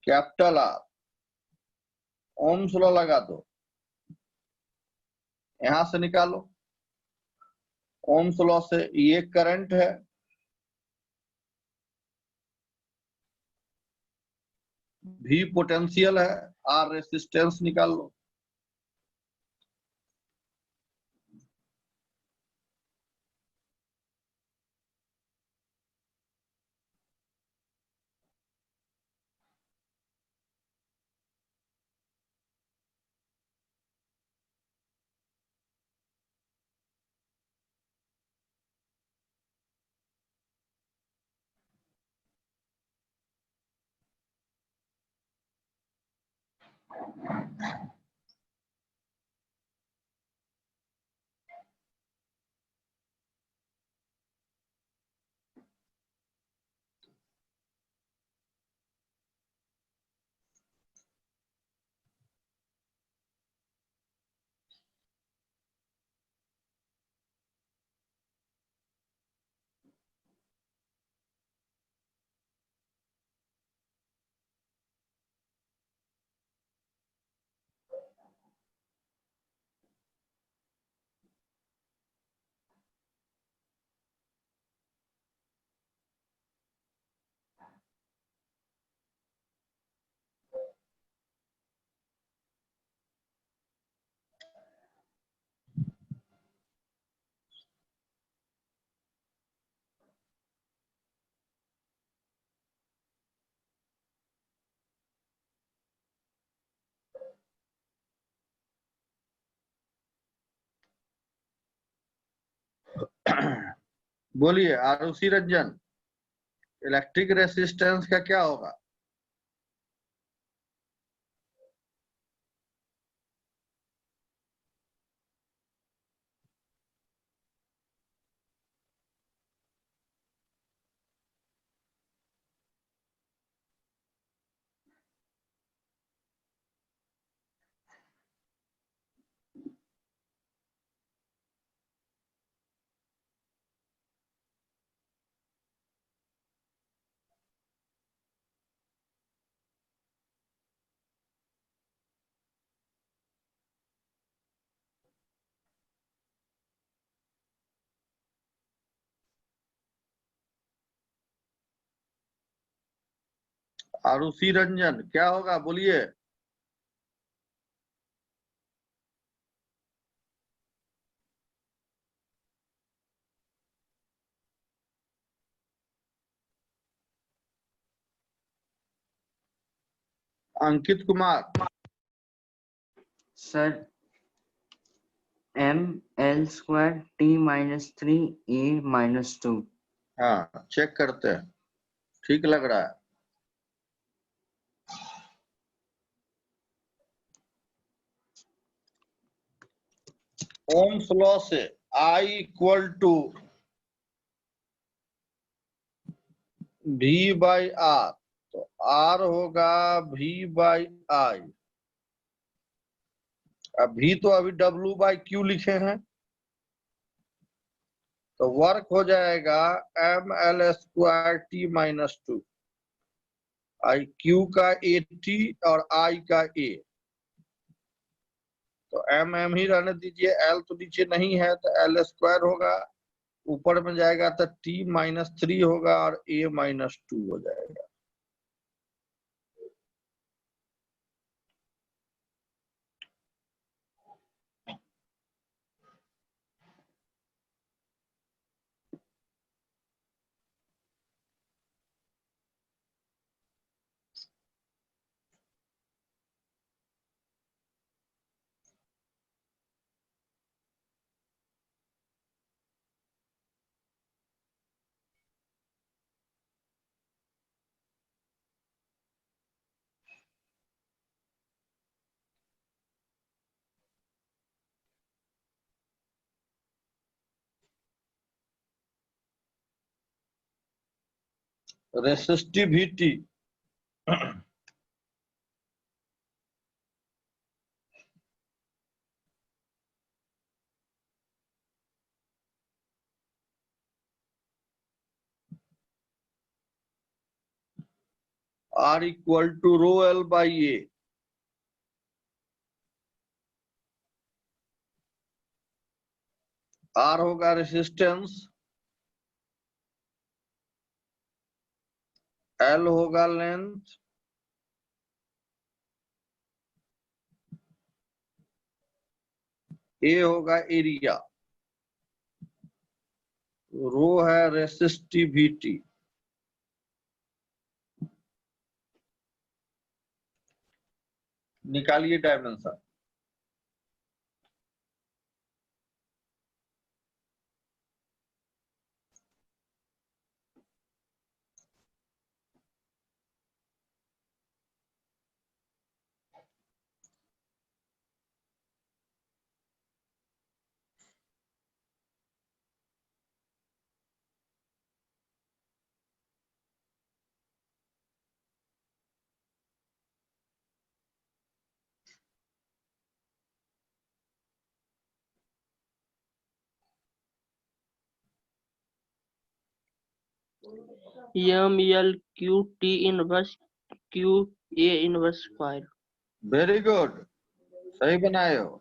capital R, Ohm's law लगा दो, यहां से निकालो। ओम्स लॉ से ये करंट है, V पोटेंशियल है, R रेसिस्टेंस निकाल लो। बोलिए आरुषि रंजन, इलेक्ट्रिक रेसिस्टेंस का क्या होगा? आरुषि रंजन क्या होगा बोलिए। Ankit Kumar, sir M L square T minus 3 A minus 2। हाँ चेक करते हैं, ठीक लग रहा है। ओम्स लॉ से I equal to V by R, तो R होगा V बाई I। अब V तो अभी W बाई Q लिखे हैं, तो वर्क हो जाएगा M L square T minus 2, I Q का ए टी और आई का ए, तो एम एम ही रहने दीजिए, एल तो नीचे नहीं है तो एल स्क्वायर होगा, ऊपर में जाएगा तो टी माइनस 3 होगा और ए माइनस 2 हो जाएगा। Resistivity R equal to rho L by A. R होगा रेसिस्टेंस, L होगा लेंथ, A होगा एरिया, रो है रेसिस्टिविटी। निकालिए dimension. M L Q T inverse Q A inverse square. Very good, सही बनाए हो।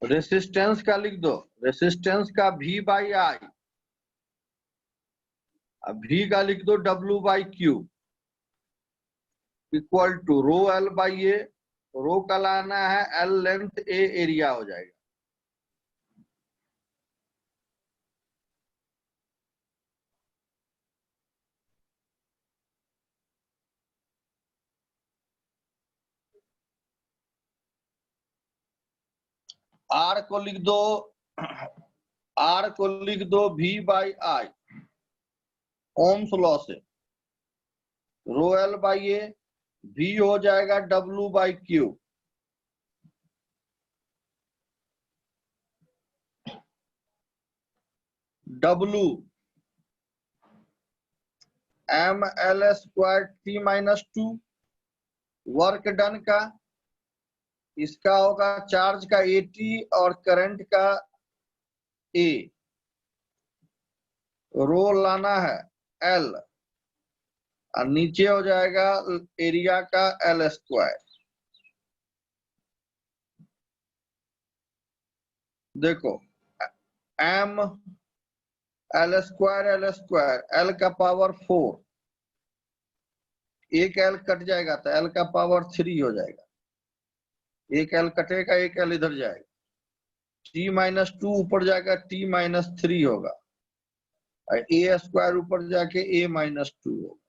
रेसिस्टेंस का लिख दो, रेसिस्टेंस का V बाई आई, V का लिख दो W by Q equal to rho L by A. Rho का लाना है L लेंथ, A एरिया हो जाएगा। R को लिख दो, R को लिख दो V by I, ohms law से। रो L बाई ए, V हो जाएगा W by Q. W M L square T minus 2, work done का, इसका होगा चार्ज का AT और करंट का A। रो लाना है L और नीचे हो जाएगा एरिया का L स्क्वायर। देखो M L स्क्वायर, L का पावर 4, एक L कट जाएगा तो L का पावर 3 हो जाएगा। एक L कटेगा, एक L इधर जाएगा, T माइनस 2 ऊपर जाएगा, T माइनस 3 होगा, A स्क्वायर ऊपर जाके A माइनस 2 होगा।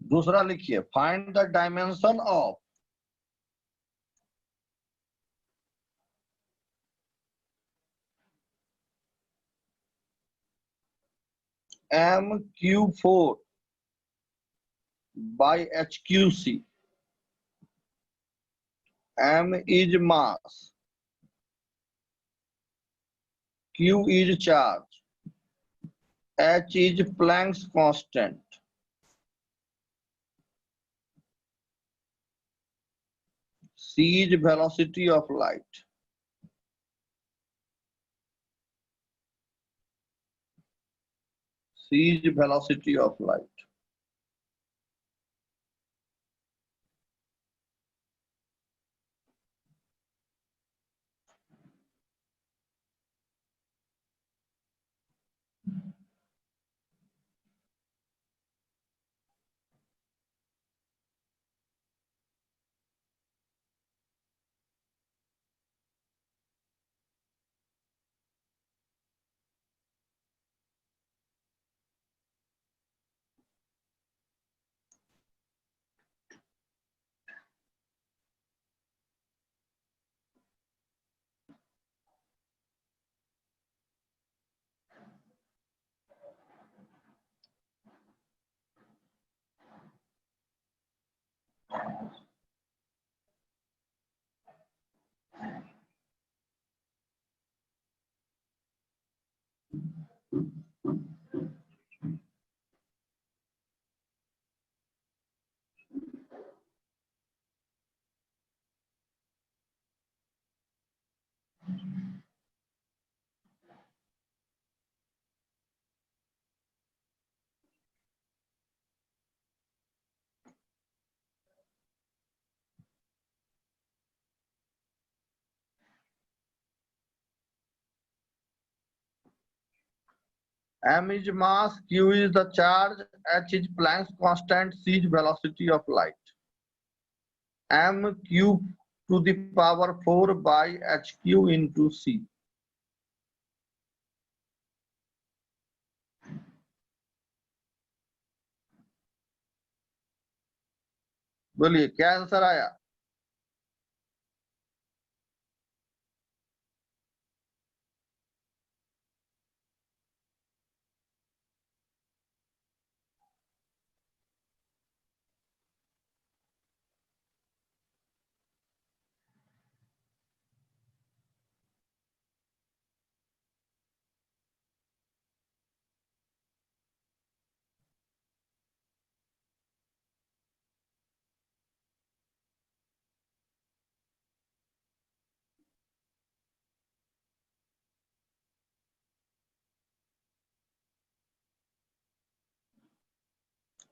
दूसरा लिखिए, find the dimension of m cube 4 by h QC. M is mass, Q is charge, H is Planck's constant, C is velocity of light. C is velocity of light. M is mass, Q is the charge, H is Planck's constant, C is velocity of light. M cube to the power 4 by HQ into C. बोलिए क्या answer आया?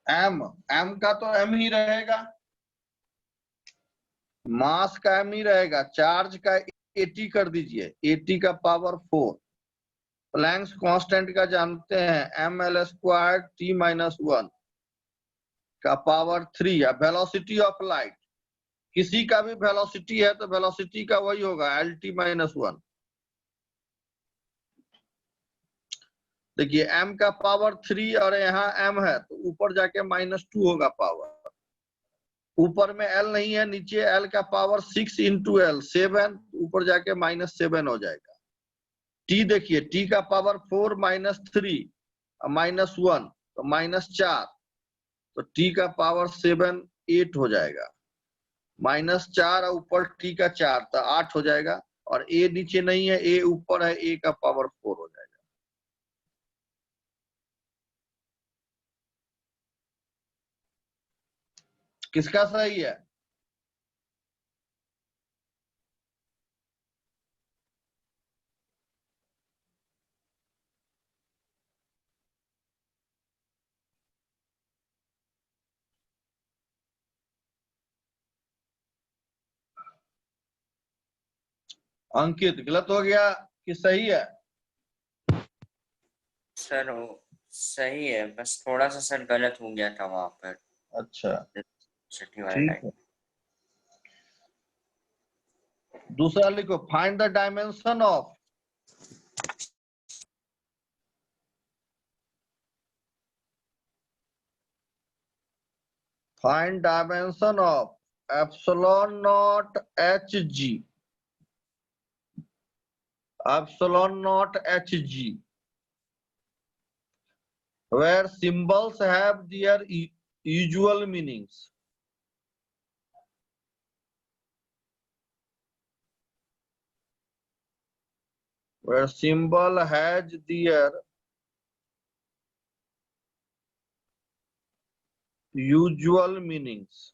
M का तो M ही रहेगा, मास का M ही रहेगा, charge का AT कर दीजिए, AT का पावर 4, प्लैंक्स कांस्टेंट का जानते हैं ml² T-1 का पावर 3 या वेलोसिटी ऑफ लाइट, किसी का भी वेलोसिटी है तो वेलोसिटी का वही होगा LT-1। देखिए m का पावर 3 और यहाँ m है तो ऊपर जाके -2 होगा पावर, ऊपर में l नहीं है, नीचे l का पावर 6 into l 7, ऊपर जाके -7 हो जाएगा। t देखिए, t का पावर 4 -3 -1 तो -4, तो t का पावर 7 8 हो जाएगा, -4 और ऊपर t का 4 तो 8 हो जाएगा, और a नीचे नहीं है, a ऊपर है, a का पावर 4 हो जाएगा। किसका सही है? अंकित गलत हो गया कि सही है? सर वो सही है, बस थोड़ा सा सर गलत हो गया था वहां पर। अच्छा छठी वाला ठीक टाइम। है, दूसरा लिखो, find the dimension of epsilon naught Hg, epsilon naught Hg where symbols have their usual meanings. Where symbol has their usual meanings.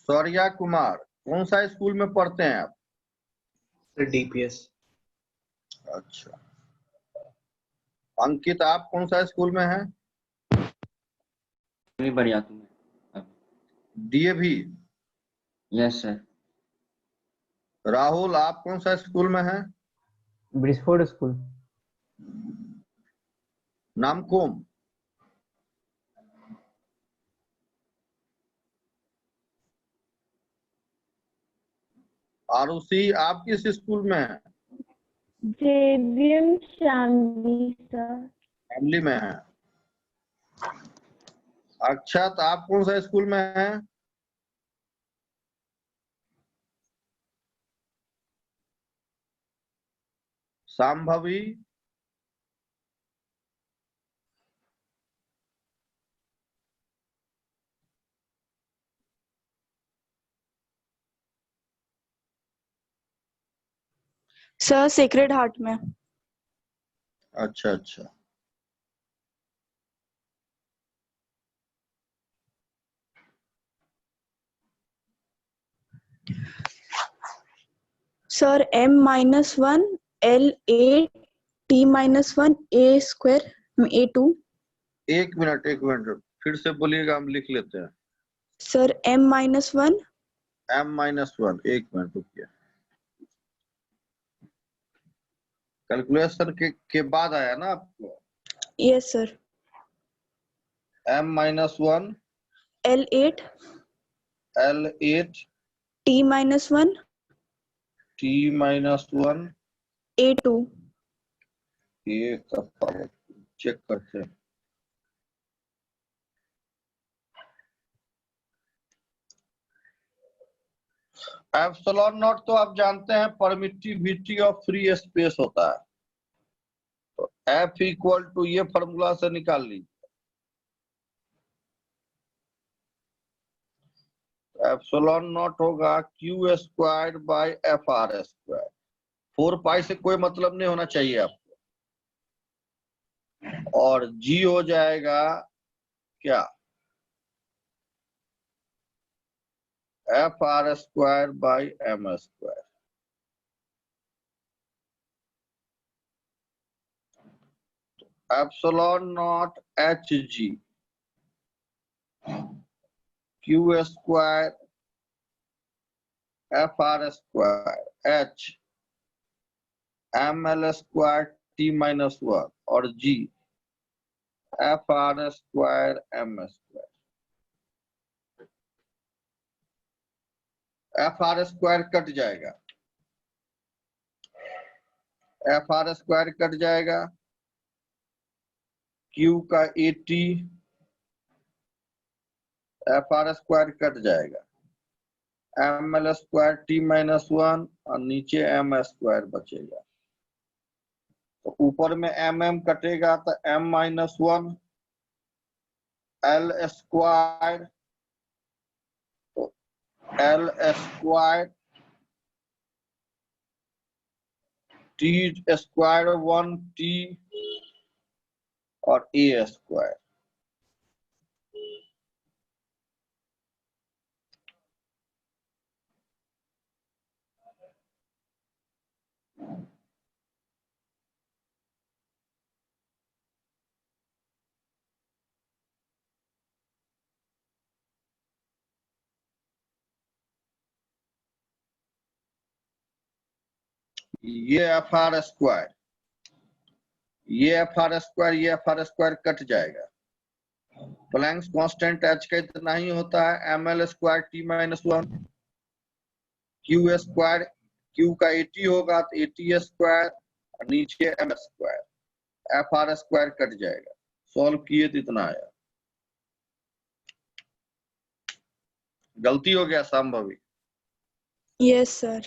Shaurya Kumar, कौन सा स्कूल में पढ़ते हैं आप? Sir DPS। अच्छा। अंकित, आप कौन सा स्कूल में हैं? बढ़िया तुम्हें। DAV। Yes sir. राहुल, आप कौन सा स्कूल में हैं? ब्रिस्फोर्ड स्कूल। नामकुम। आरुषि, आप किस स्कूल में हैं? JVM Shamli sir. फैमिली में हैं। अक्षत, आप कौन सा स्कूल में हैं? सांभवी। सर सेक्रेड हार्ट में। अच्छा अच्छा। Sir m-1 L8 t-1 a² a2। एक मिनट फिर से बोलिएगा, हम लिख लेते हैं। सर m-1 m-1, एक मिनट रुकिए। कैलकुलेशन के बाद आया ना आपको? Yes sir. m-1 L8 L8 t-1 t-1 a2। ये कब पावर चेक करते हैं। एप्सिलॉन नॉट तो आप जानते हैं परमिटिविटी ऑफ फ्री स्पेस होता है, तो F इक्वल टू ये फॉर्मूला से निकाल लीजिए। एप्सिलॉन नॉट होगा Q square by FR square. 4 पाई से कोई मतलब नहीं होना चाहिए आपको। और G हो जाएगा क्या? FR square by M square. Epsilon naught HG Q square FR square H ML square T-1 और G F R square M square, F R square cut जाएगा, एफ आर स्क्वायर कट जाएगा, Q का A T, F R square cut जाएगा, M L square T minus one और नीचे M square बचेगा। तो ऊपर में एम कटेगा तो M minus one L square, तो L square T square one T और ए स्क्वायर। ये एफ आर स्क्वायर, ये एफ आर स्क्वायर, ये एफ आर स्क्वायर कट जाएगा। प्लैंक्स कांस्टेंट एच का इतना ही होता है, M L square T minus one, Q square, Q का 80 होगा तो 80 स्क्वायर और नीचे M square, F R square cut जाएगा। सॉल्व किए तो इतना आया। गलती हो गया Shambhavi? Yes, sir.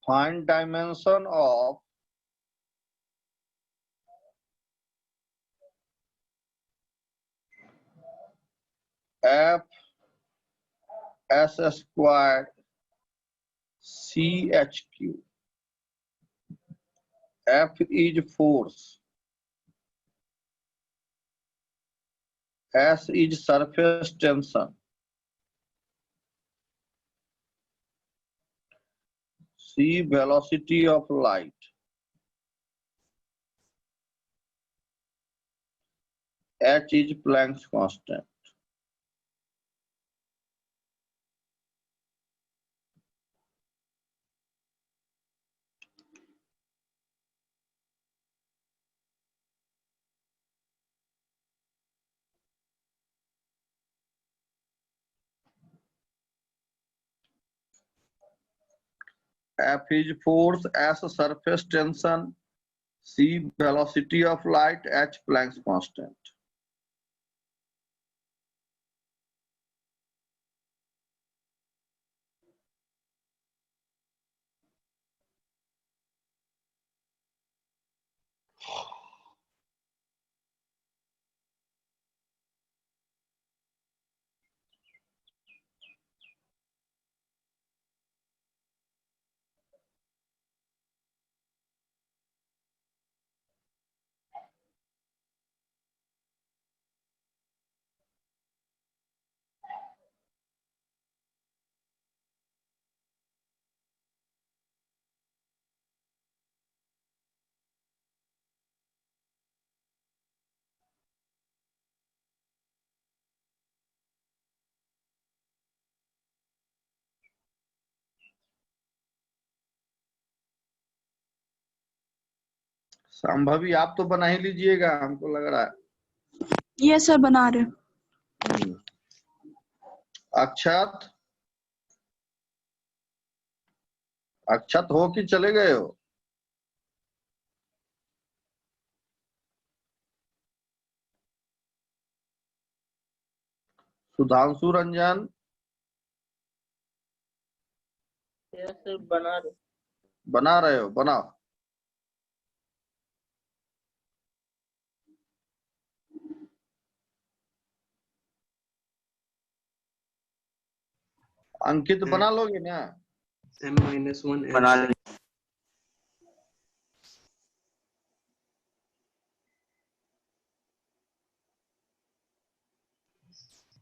Find dimension of f s squared chq. F is force, S is surface tension, C velocity of light, H is Planck's constant. F is force, S surface tension, C velocity of light, H Planck's constant. Shambhavi आप तो बना ही लीजिएगा, हमको लग रहा है। ये sir बना रहे। अक्षत, अक्षत हो कि चले गए हो? सुधांशु रंजन, यस सर बना रहे। बना रहे हो? बनाओ। अंकित बना लोगे ना? m-1 बना L6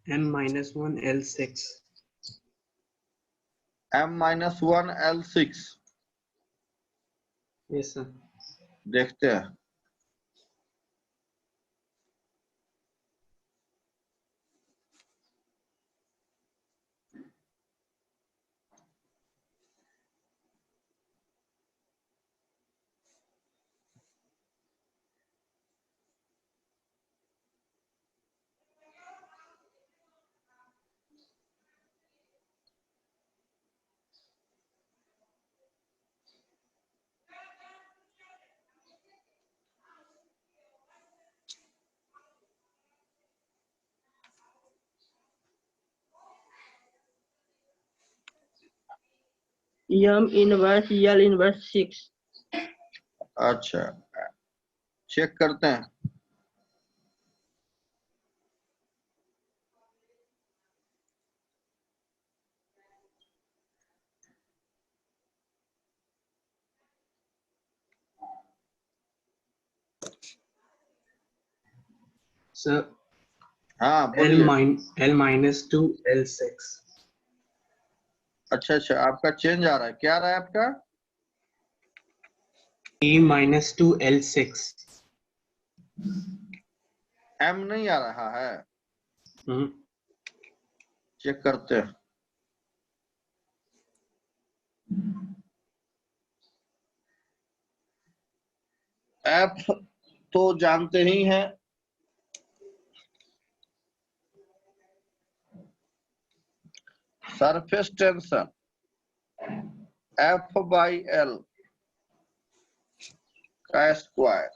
m-1 L6 m-1 L6 yes sir देखते हैं। m inverse L inverse 6। अच्छा, चेक करते हैं। sir हाँ L बोलिए। minus 2 L6 अच्छा अच्छा, आपका चेंज आ रहा है, क्या आ रहा है आपका? T minus 2 L6 M नहीं आ रहा है, हम्म चेक करते हैं। F तो जानते ही हैं, surface tension F by L का square,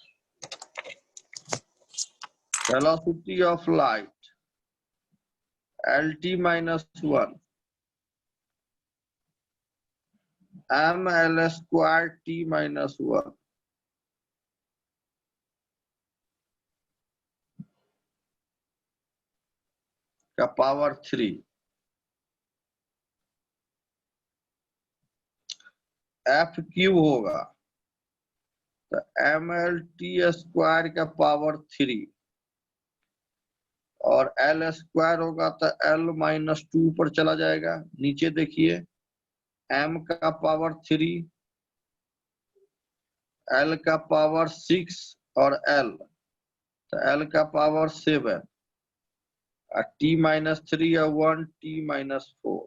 velocity of light LT minus 1 ML square T minus 1 का पावर 3 F क्यूब होगा तो MLT स्क्वायर का पावर 3 और L स्क्वायर होगा तो L माइनस 2 पर चला जाएगा। नीचे देखिए, M का पावर 3, L का पावर 6 और L तो L का पावर 7 और T माइनस 3 और 1 T माइनस 4।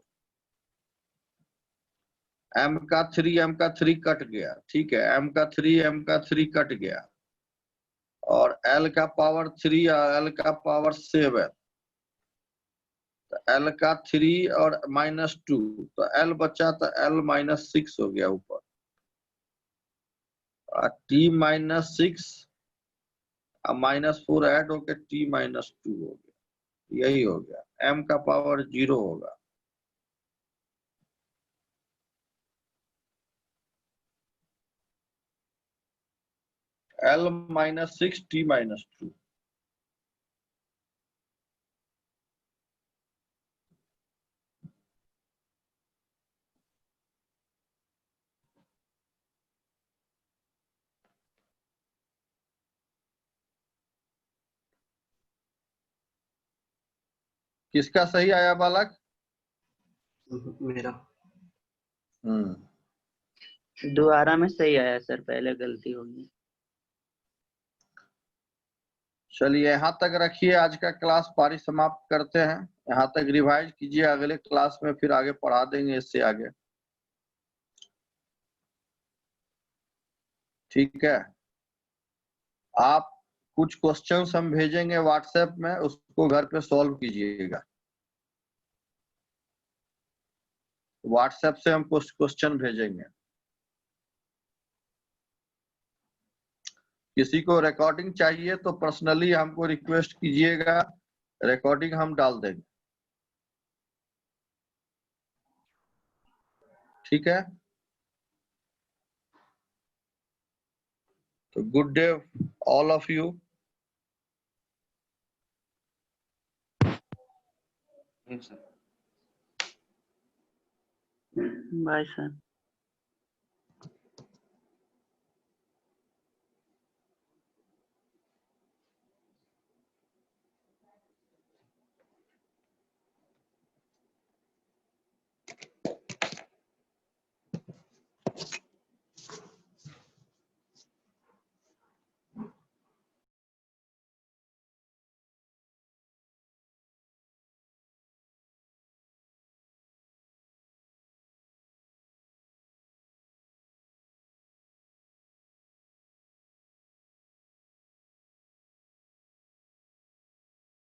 M का 3 कट गया, ठीक है, M का 3 कट गया और L का पावर 3 और L का पावर 7 तो L का 3 और माइनस 2 तो L बचा तो L माइनस 6 हो गया ऊपर और T माइनस 6 और माइनस 4 ऐड होकर T माइनस 2 हो गया। यही हो गया, M का पावर 0 होगा। L minus 6 T minus 2। किसका सही आया बालक? मेरा दोबारा में सही आया सर, पहले गलती होगी। चलिए यहाँ तक रखिए, आज का क्लास पारी समाप्त करते हैं। यहाँ तक रिवाइज कीजिए, अगले क्लास में फिर आगे पढ़ा देंगे इससे आगे, ठीक है। आप कुछ क्वेश्चंस हम भेजेंगे व्हाट्सएप में, उसको घर पे सॉल्व कीजिएगा। व्हाट्सएप से हम कुछ क्वेश्चन भेजेंगे। किसी को रिकॉर्डिंग चाहिए तो पर्सनली हमको रिक्वेस्ट कीजिएगा, रिकॉर्डिंग हम डाल देंगे। ठीक है, तो good day all of you. Yes, sir. Bye sir.